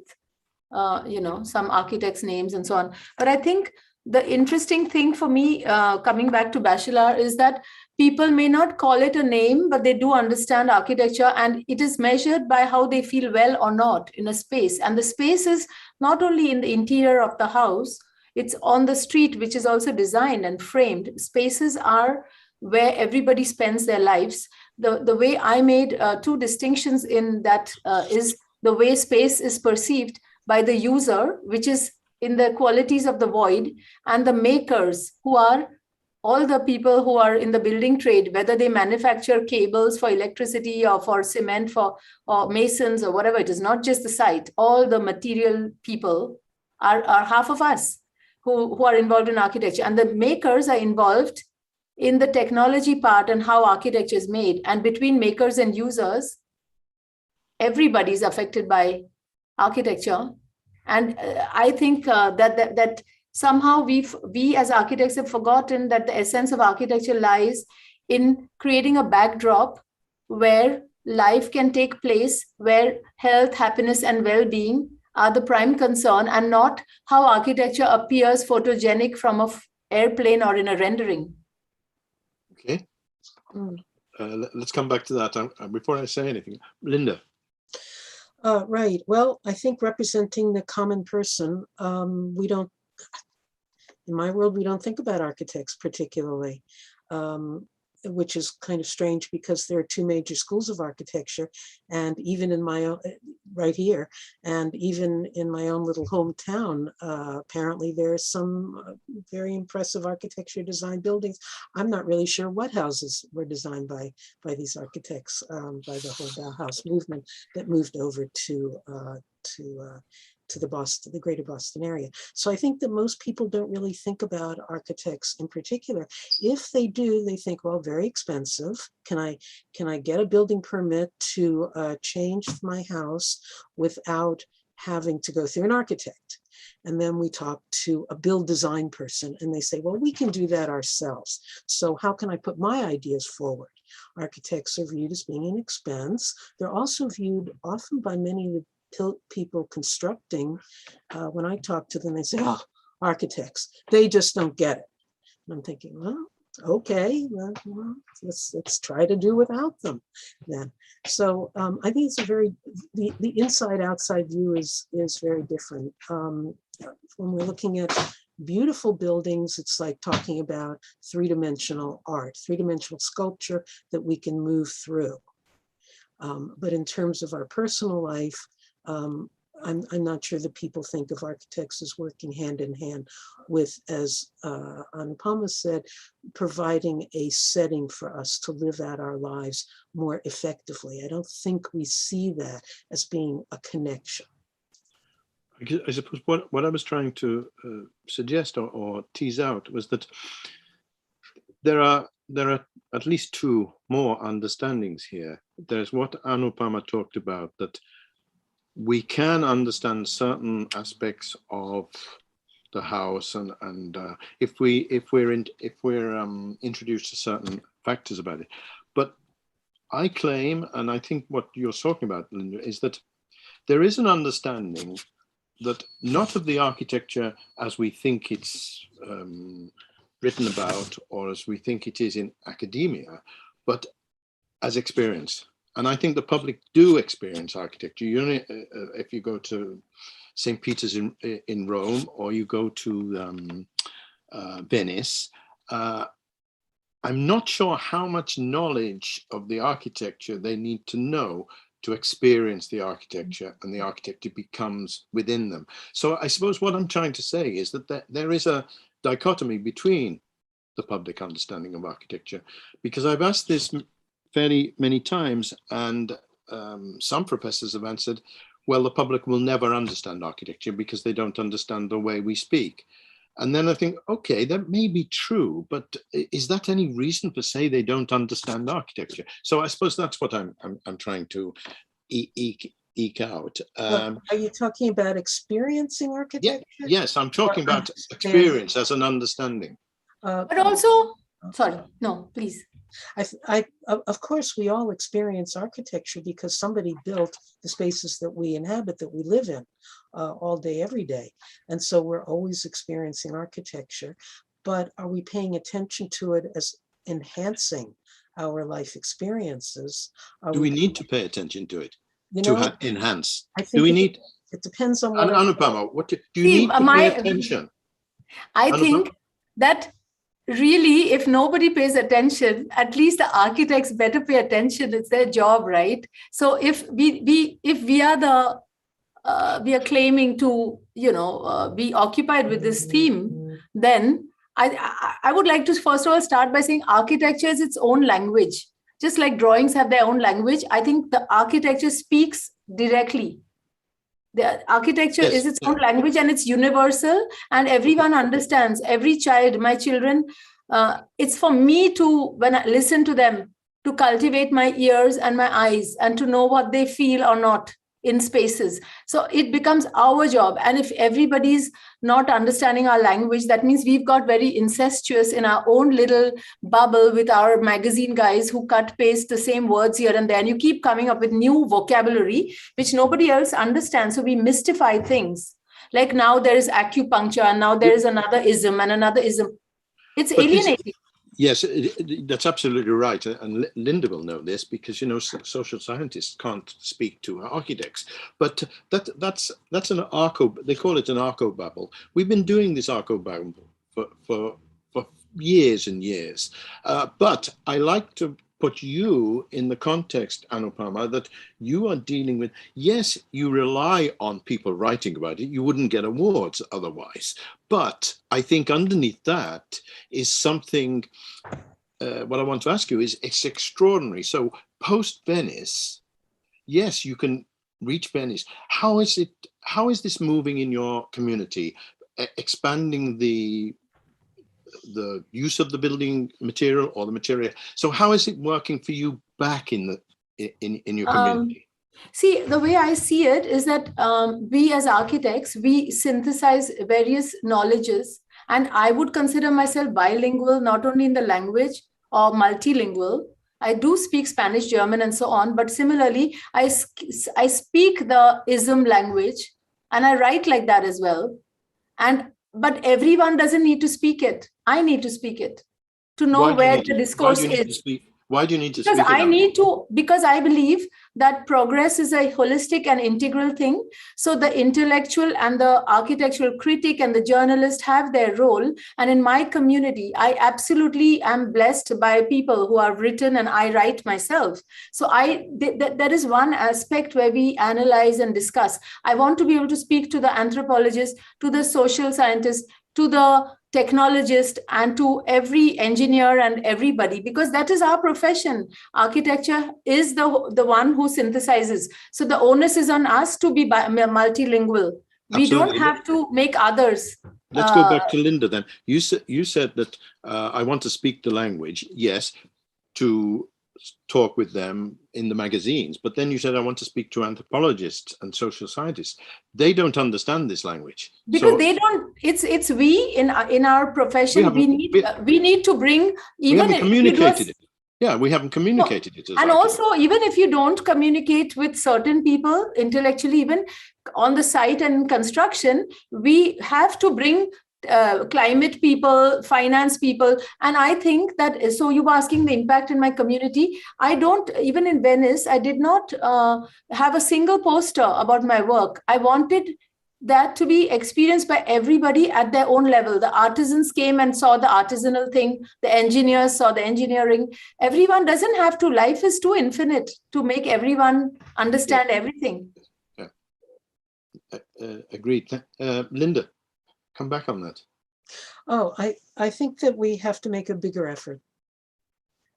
some architects' names and so on. But I think the interesting thing for me, coming back to Bachelard, is that people may not call it a name, but they do understand architecture, and it is measured by how they feel well or not in a space. And the space is not only in the interior of the house, it's on the street, which is also designed and framed. Spaces are where everybody spends their lives. The way I made 2 distinctions in that is the way space is perceived by the user, which is in the qualities of the void, and the makers, who are all the people who are in the building trade, whether they manufacture cables for electricity or for cement or masons or whatever. It is not just the site. All the material people are half of us who are involved in architecture. And the makers are involved in the technology part and how architecture is made. And between makers and users, everybody is affected by architecture. And I think that somehow we as architects have forgotten that the essence of architecture lies in creating a backdrop where life can take place, where health, happiness, and well-being are the prime concern, and not how architecture appears photogenic from an airplane or in a rendering. Okay. Let's come back to that. Before I say anything, Linda. Right. Well, I think representing the common person, in my world, we don't think about architects particularly. which is kind of strange because there are two major schools of architecture, and even in my own, right here, and even in my own little hometown, apparently there's some very impressive architecture design buildings. I'm not really sure what houses were designed by these architects, by the whole Bauhaus movement that moved over to the greater Boston area. So I think that most people don't really think about architects in particular. If they do, they think, well, very expensive. Can I get a building permit to change my house without having to go through an architect? And then we talk to a build design person and they say, well, we can do that ourselves. So how can I put my ideas forward? Architects are viewed as being an expense. They're also viewed often by many of the people constructing, when I talk to them, they say, oh, architects, they just don't get it. And I'm thinking, well, okay, well, let's try to do without them then. So I think it's a very, the inside outside view is very different. When we're looking at beautiful buildings, it's like talking about three-dimensional art, three-dimensional sculpture that we can move through. But in terms of our personal life, I'm not sure that people think of architects as working hand in hand with, as Anupama said, providing a setting for us to live out our lives more effectively. I don't think we see that as being a connection. I suppose what I was trying to suggest or tease out was that there are at least two more understandings here. There's what Anupama talked about, that we can understand certain aspects of the house, and if we're introduced to certain factors about it. But I claim, and I think what you're talking about, Linda, is that there is an understanding that not of the architecture as we think it's written about or as we think it is in academia, but as experience. And I think the public do experience architecture. You know, if you go to St. Peter's in Rome, or you go to Venice, I'm not sure how much knowledge of the architecture they need to know to experience the architecture, and the architecture becomes within them. So I suppose what I'm trying to say is that there is a dichotomy between the public understanding of architecture, because I've asked this fairly many times, and some professors have answered, well, the public will never understand architecture because they don't understand the way we speak. And then I think, okay, that may be true, but is that any reason to say they don't understand architecture? So I suppose that's what I'm trying to eke out. Are you talking about experiencing architecture? Yes, I'm talking about experience as an understanding. But also, sorry, no, please. Of course, we all experience architecture because somebody built the spaces that we inhabit, that we live in all day, every day. And so we're always experiencing architecture, but are we paying attention to it as enhancing our life experiences? Do we need to pay attention to it to enhance? I think do we need? It depends on what. Anupama, what do you need to pay attention? I think that really, if nobody pays attention, at least the architects better pay attention. It's their job, right? So if we are claiming to, be occupied with this theme, then I would like to first of all start by saying architecture is its own language. Just like drawings have their own language, I think the architecture speaks directly. The architecture is its own language, and it's universal, and everyone understands. Every child, my children, it's for me to, when I listen to them, to cultivate my ears and my eyes and to know what they feel or not in spaces. So it becomes our job. And if everybody's not understanding our language, that means we've got very incestuous in our own little bubble with our magazine guys who cut paste the same words here and there. And you keep coming up with new vocabulary, which nobody else understands. So we mystify things. Like now there is acupuncture, and now there is another ism and another ism. It's alienating. Yes, that's absolutely right. And Linda will know this because, social scientists can't speak to architects. But that's an arco, they call it an arco-babble. We've been doing this arco-babble for years and years. But I like to put you in the context, Anupama, that you are dealing with, yes, you rely on people writing about it. You wouldn't get awards otherwise. But I think underneath that is something, what I want to ask you is, it's extraordinary. So post-Venice, yes, you can reach Venice. How is this moving in your community? Expanding the use of the building material or the material. So how is it working for you back in your community? See, the way I see it is that we as architects, we synthesize various knowledges, and I would consider myself bilingual, not only in the language or multilingual. I do speak Spanish, German, and so on, but similarly, I speak the ism language, and I write like that as well. But everyone doesn't need to speak it. I need to speak it to know where the discourse is. Why do you need to speak it? Because I believe that progress is a holistic and integral thing. So the intellectual and the architectural critic and the journalist have their role. And in my community, I absolutely am blessed by people who have written, and I write myself. So that is one aspect where we analyze and discuss. I want to be able to speak to the anthropologist, to the social scientist, to the technologist, and to every engineer and everybody, because that is our profession. Architecture is the one who synthesizes. So the onus is on us to be multilingual. We don't have to make others. Let's go back to Linda then. You said that I want to speak the language, yes, to talk with them in the magazines, but then you said I want to speak to anthropologists and social scientists. They don't understand this language because they don't. It's we in our profession. We need to bring, even we haven't communicated it. Yeah, we haven't communicated it. And also, even if you don't communicate with certain people intellectually, even on the site and construction, we have to bring climate people, finance people. And I think that, so you were asking the impact in my community. I don't, even in Venice, I did not have a single poster about my work. I wanted that to be experienced by everybody at their own level. The artisans came and saw the artisanal thing. The engineers saw the engineering. Everyone doesn't have to. Life is too infinite to make everyone understand everything. Yeah. Agreed. Linda, come back on that. Oh, I think that we have to make a bigger effort.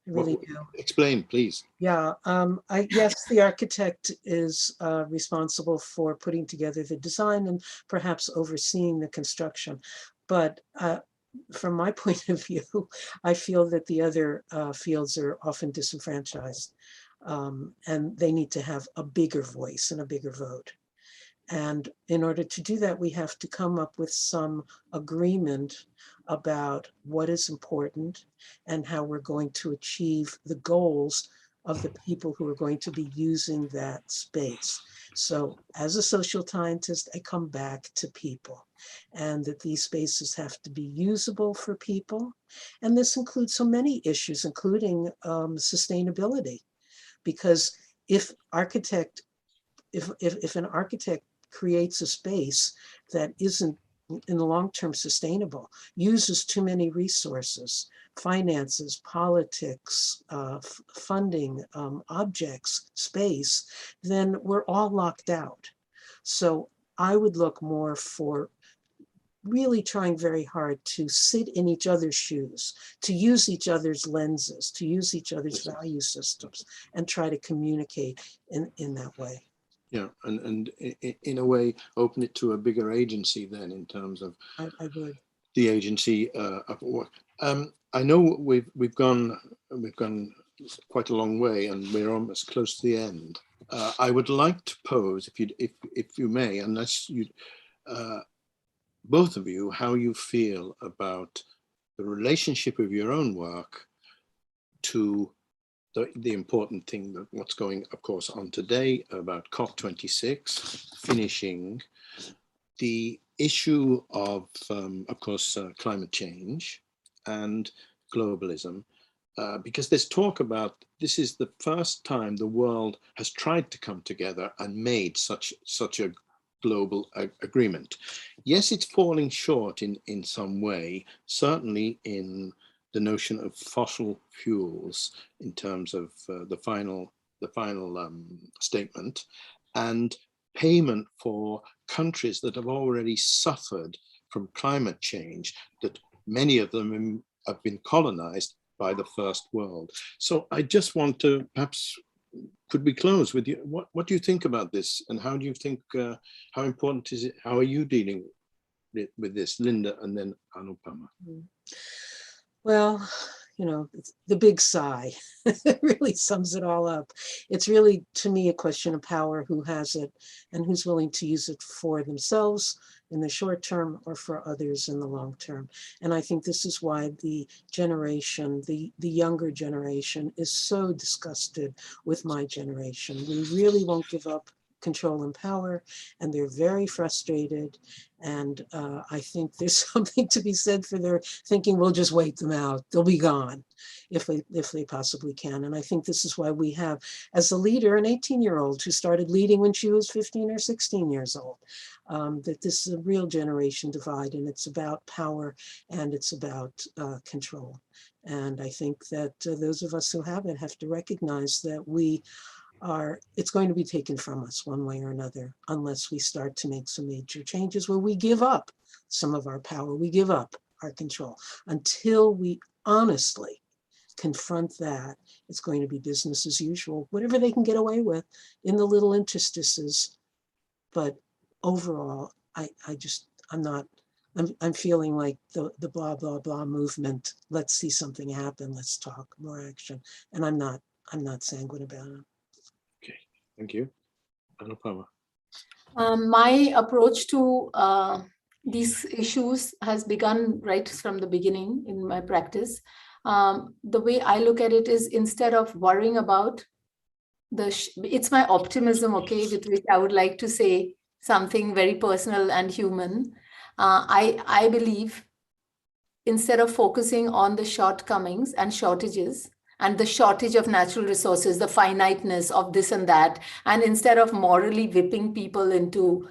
I really do. Explain, please. Yeah, yes, the architect is responsible for putting together the design and perhaps overseeing the construction. But from my point of view, I feel that the other fields are often disenfranchised, and they need to have a bigger voice and a bigger vote. And in order to do that, we have to come up with some agreement about what is important and how we're going to achieve the goals of the people who are going to be using that space. So as a social scientist, I come back to people, and that these spaces have to be usable for people. And this includes so many issues, including sustainability, because if an architect creates a space that isn't in the long term sustainable, uses too many resources, finances, politics, funding, objects, space, then we're all locked out. So I would look more for really trying very hard to sit in each other's shoes, to use each other's lenses, to use each other's value systems, and try to communicate in that way. Yeah, and in a way, open it to a bigger agency then, in terms of I would. The agency of work. I know we've gone quite a long way, and we're almost close to the end. I would like to pose, if you may, unless you, both of you, how you feel about the relationship of your own work to the important thing, that what's going, of course, on today about COP26, finishing the issue of course, climate change and globalism, because there's talk about this is the first time the world has tried to come together and made such a global agreement. Yes, it's falling short in some way, certainly in the notion of fossil fuels in terms of the final statement, and payment for countries that have already suffered from climate change, that many of them have been colonized by the first world. So I just want to, perhaps, could we close with you? What do you think about this? And how do you think, how important is it? How are you dealing with this, Linda, and then Anupama? Well, you know, it's the big sigh. It really sums it all up. It's really, to me, a question of power, who has it and who's willing to use it for themselves in the short term or for others in the long term. And I think this is why the generation, the younger generation, is so disgusted with my generation. We really won't give up control and power, and they're very frustrated. And I think there's something to be said for their thinking, we'll just wait them out. They'll be gone if they possibly can. And I think this is why we have, as a leader, an 18-year-old who started leading when she was 15 or 16 years old. That this is a real generation divide, and it's about power and it's about control. And I think that those of us who have it have to recognize that it's going to be taken from us one way or another, unless we start to make some major changes where we give up some of our power, we give up our control. Until we honestly confront that, it's going to be business as usual, whatever they can get away with in the little interstices. But overall, I'm feeling like the blah, blah, blah movement. Let's see something happen. Let's talk, more action. And I'm not sanguine about it. Okay, thank you. Anupama. My approach to these issues has begun right from the beginning in my practice. The way I look at it is, instead of worrying about it's my optimism, okay, with which I would like to say something very personal and human. I believe, instead of focusing on the shortcomings and shortages, and the shortage of natural resources, the finiteness of this and that, and instead of morally whipping people into,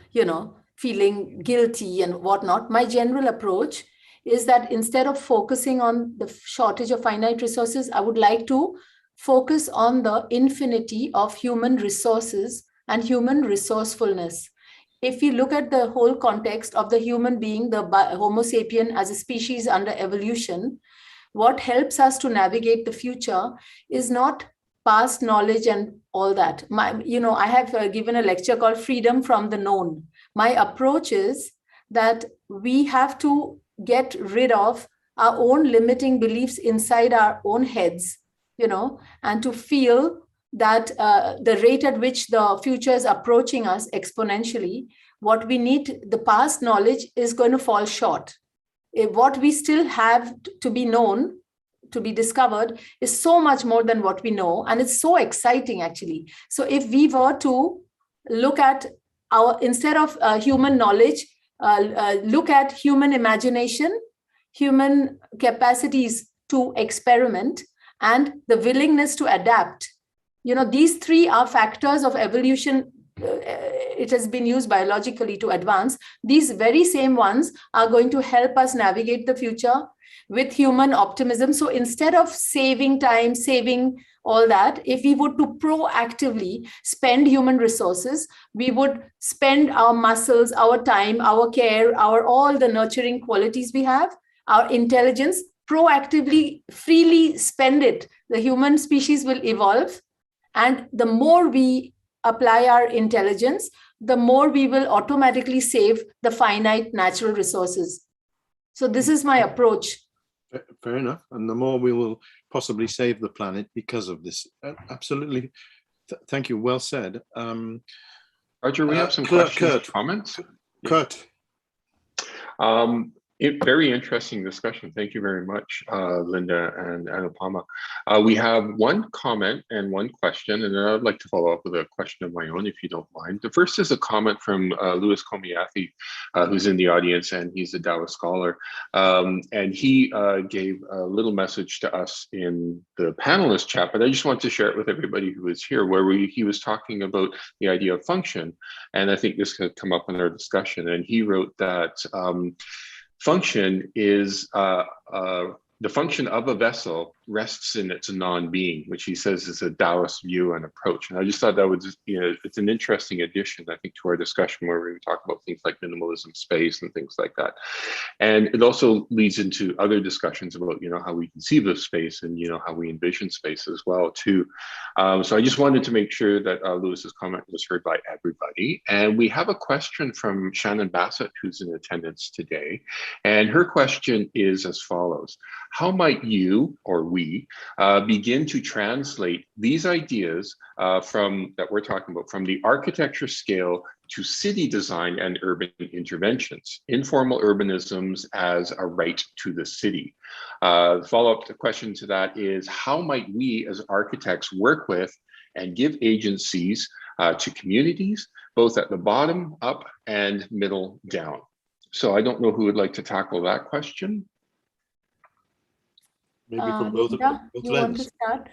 feeling guilty and whatnot, my general approach is that instead of focusing on the shortage of finite resources, I would like to focus on the infinity of human resources and human resourcefulness. If we look at the whole context of the human being, the Homo sapien as a species under evolution, what helps us to navigate the future is not past knowledge and all that. I have given a lecture called Freedom from the Known. My approach is that we have to get rid of our own limiting beliefs inside our own heads, and to feel that the rate at which the future is approaching us exponentially, what we need, the past knowledge is going to fall short. What we still have to be known, to be discovered, is so much more than what we know. And it's so exciting, actually. So if we were to look at instead of human knowledge, look at human imagination, human capacities to experiment, and the willingness to adapt. These three are factors of evolution. It has been used biologically to advance. These very same ones are going to help us navigate the future with human optimism. So instead of saving time, saving all that, if we would to proactively spend human resources, we would spend our muscles, our time, our care, all the nurturing qualities we have, our intelligence, proactively, freely spend it. The human species will evolve. And the more we apply our intelligence, the more we will automatically save the finite natural resources. So this is my approach. Fair enough. And the more we will possibly save the planet because of this. Absolutely. Thank you. Well said. Roger, we have some questions, comments. Kurt. Very interesting discussion. Thank you very much, Linda and Anupama. We have one comment and one question, and then I'd like to follow up with a question of my own, if you don't mind. The first is a comment from Louis Komiathi, who's in the audience, and he's a Taoist scholar. And he gave a little message to us in the panelist chat, but I just want to share it with everybody who is here, where he was talking about the idea of function. And I think this could come up in our discussion. And he wrote that function is the function of a vessel rests in its non-being, which he says is a Taoist view and approach. And I just thought that was, it's an interesting addition, I think, to our discussion where we talk about things like minimalism, space, and things like that. And it also leads into other discussions about, how we conceive of space and, how we envision space as well, too. So I just wanted to make sure that Lewis's comment was heard by everybody. And we have a question from Shannon Bassett, who's in attendance today. And her question is as follows. How might you, or we, begin to translate these ideas that we're talking about from the architecture scale to city design and urban interventions, informal urbanisms as a right to the city? The follow-up question to that is, how might we as architects work with and give agencies to communities, both at the bottom up and middle down? So I don't know who would like to tackle that question. Maybe from both Linda, you want to lenses. start?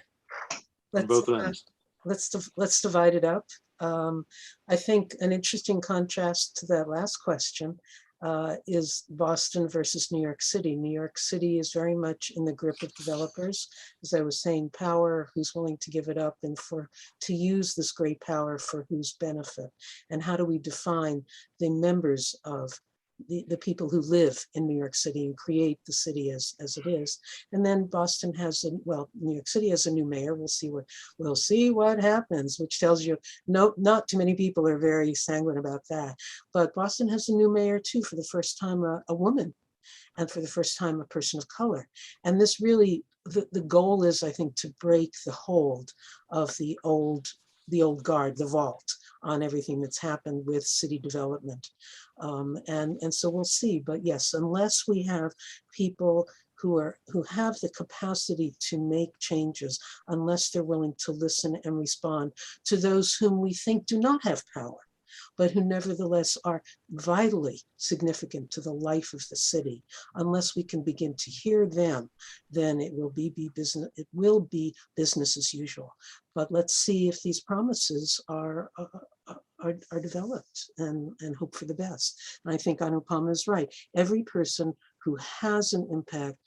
From both lenses. Let's divide it up. I think an interesting contrast to that last question is Boston versus New York City. New York City is very much in the grip of developers, as I was saying, power, who's willing to give it up, and to use this great power for whose benefit. And how do we define the members of the people who live in New York City and create the city as it is? And then Boston has New York City has a new mayor. We'll see what happens, which tells you not too many people are very sanguine about that. But Boston has a new mayor too, for the first time a woman, and for the first time a person of color. And this really, the goal is, I think, to break the hold of the old guard, the vault, on everything that's happened with city development. And so we'll see. But yes, unless we have people who have the capacity to make changes, unless they're willing to listen and respond to those whom we think do not have power, but who nevertheless are vitally significant to the life of the city, unless we can begin to hear them, then it will be business as usual. But let's see if these promises are developed, and hope for the best. And I think Anupama is right. Every person who has an impact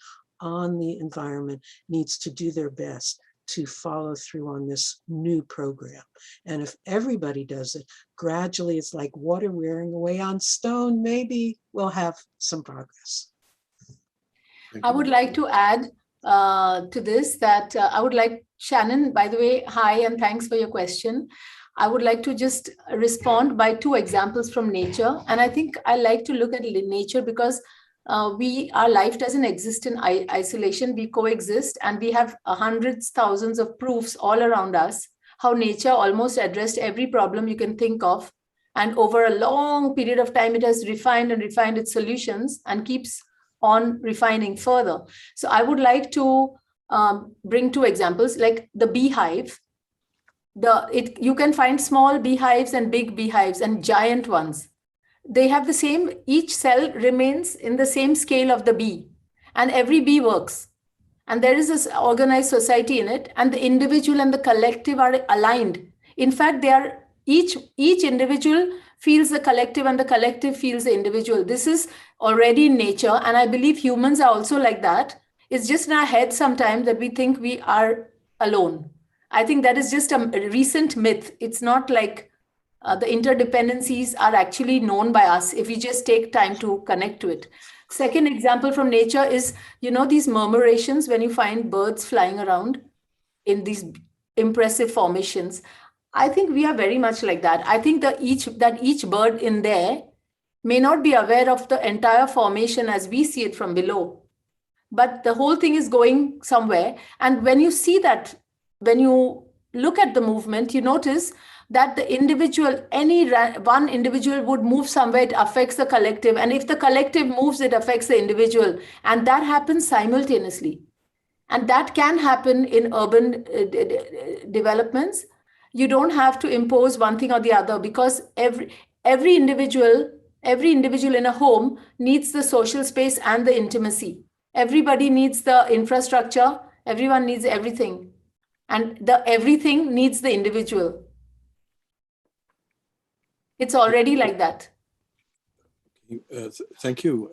on the environment needs to do their best to follow through on this new program. And if everybody does it, gradually it's like water wearing away on stone, maybe we'll have some progress. I would like to add to this that I would like, Shannon, by the way, hi, and thanks for your question. I would like to just respond by two examples from nature. And I think I like to look at nature because our life doesn't exist in isolation. We coexist, and we have hundreds, thousands of proofs all around us how nature almost addressed every problem you can think of. And over a long period of time, it has refined and refined its solutions and keeps on refining further. So I would like to bring two examples, like the beehive. You can find small beehives and big beehives and giant ones. They have the same, each cell remains in the same scale of the bee, and every bee works. And there is this organized society in it, and the individual and the collective are aligned. In fact, each individual feels the collective, and the collective feels the individual. This is already in nature, and I believe humans are also like that. It's just in our head sometimes that we think we are alone. I think that is just a recent myth. It's not like the interdependencies are actually known by us if we just take time to connect to it. Second example from nature is, these murmurations when you find birds flying around in these impressive formations. I think we are very much like that. I think that each bird in there may not be aware of the entire formation as we see it from below, but the whole thing is going somewhere. And when you see that, when you look at the movement, you notice that any one individual would move somewhere, it affects the collective. And if the collective moves, it affects the individual. And that happens simultaneously. And that can happen in urban developments. You don't have to impose one thing or the other, because every individual in a home needs the social space and the intimacy. Everybody needs the infrastructure. Everyone needs everything. And the everything needs the individual. It's already like that. Thank you.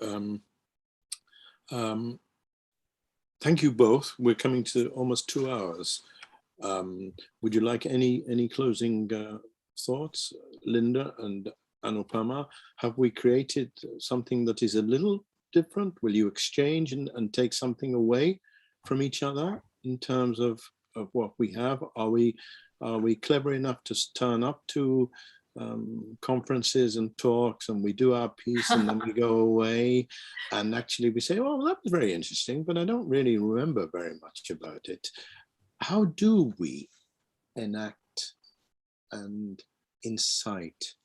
thank you both. We're coming to almost 2 hours. Would you like any closing thoughts, Linda and Anupama? Have we created something that is a little different? Will you exchange and take something away from each other in terms of what we have? Are we clever enough to turn up to conferences and talks, and we do our piece and then we go away and actually we say, oh, that was very interesting, but I don't really remember very much about it? How do we enact and incite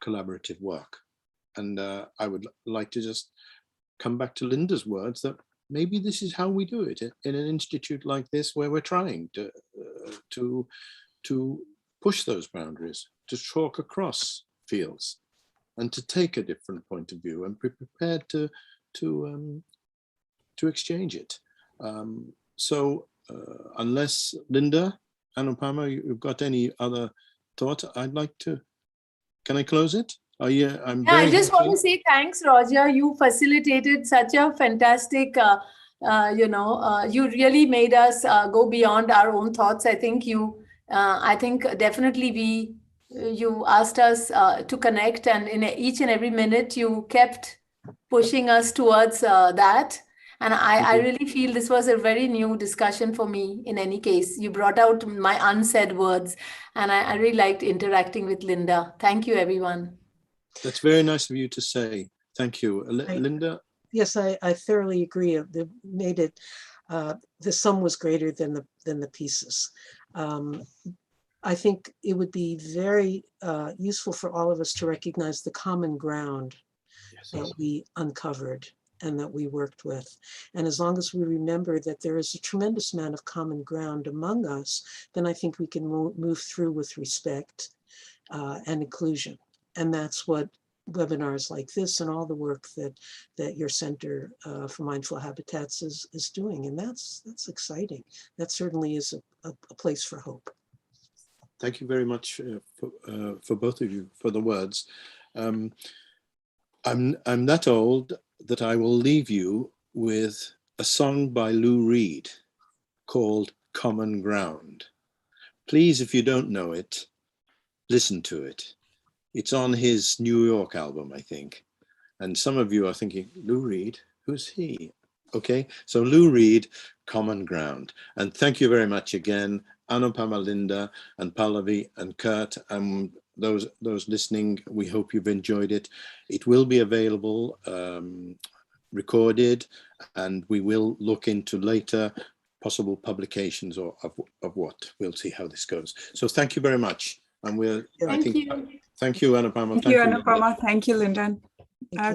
collaborative work? And I would like to just come back to Linda's words that maybe this is how we do it in an institute like this, where we're trying to push those boundaries, to talk across fields, and to take a different point of view and be prepared to exchange it. So unless Linda, Anupama, you've got any other thoughts, I'd like to. Can I close it? I just want to say thanks, Roger. You facilitated such a fantastic, you really made us go beyond our own thoughts. I think definitely you asked us to connect, and in each and every minute you kept pushing us towards that. And I really feel this was a very new discussion for me. In any case, you brought out my unsaid words, and I really liked interacting with Linda. Thank you, everyone. That's very nice of you to say. Thank you. Linda? Yes, I thoroughly agree. It made it, the sum was greater than the pieces. I think it would be very useful for all of us to recognize the common ground that we uncovered and that we worked with. And as long as we remember that there is a tremendous amount of common ground among us, then I think we can move through with respect and inclusion. And that's what webinars like this and all the work that your Center for Mindful Habitats is doing. And that's exciting. That certainly is a place for hope. Thank you very much for both of you for the words. I'm that old that I will leave you with a song by Lou Reed called Common Ground. Please, if you don't know it, listen to it. It's on his New York album, I think. And some of you are thinking, Lou Reed, who's he? Okay, so Lou Reed, Common Ground. And thank you very much again, Anupama, Linda, and Pallavi, and Kurt, and those listening. We hope you've enjoyed it. It will be available, recorded, and we will look into later possible publications of what. We'll see how this goes. So thank you very much. And thank you, Anupama. Thank you, Anupama. Thank you, Linda.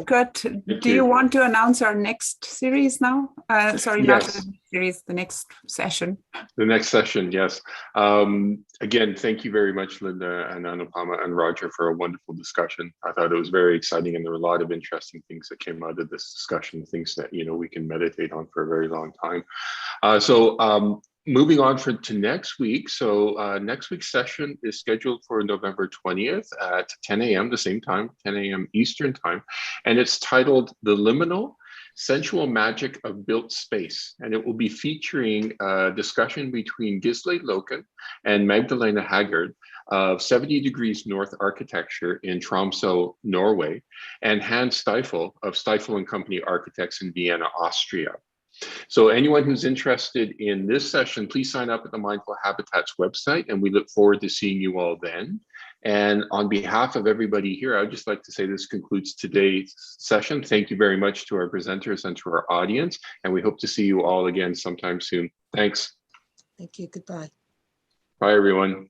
Kurt, do you want to announce our next series now? Sorry, yes. Not the series, the next session. The next session, yes. Again, thank you very much, Linda and Anupama and Roger, for a wonderful discussion. I thought it was very exciting, and there were a lot of interesting things that came out of this discussion, things that we can meditate on for a very long time. Moving on to next week. So next week's session is scheduled for November 20th at 10 a.m. the same time, 10 a.m. Eastern time. And it's titled The Liminal Sensual Magic of Built Space. And it will be featuring a discussion between Gisle Loken and Magdalena Haggard of 70 Degrees North Architecture in Tromsø, Norway, and Hans Stiefel of Stiefel & Company Architects in Vienna, Austria. So anyone who's interested in this session, please sign up at the Mindful Habitats website, and we look forward to seeing you all then. And on behalf of everybody here, I would just like to say this concludes today's session. Thank you very much to our presenters and to our audience, and we hope to see you all again sometime soon. Thanks. Thank you. Goodbye. Bye, everyone.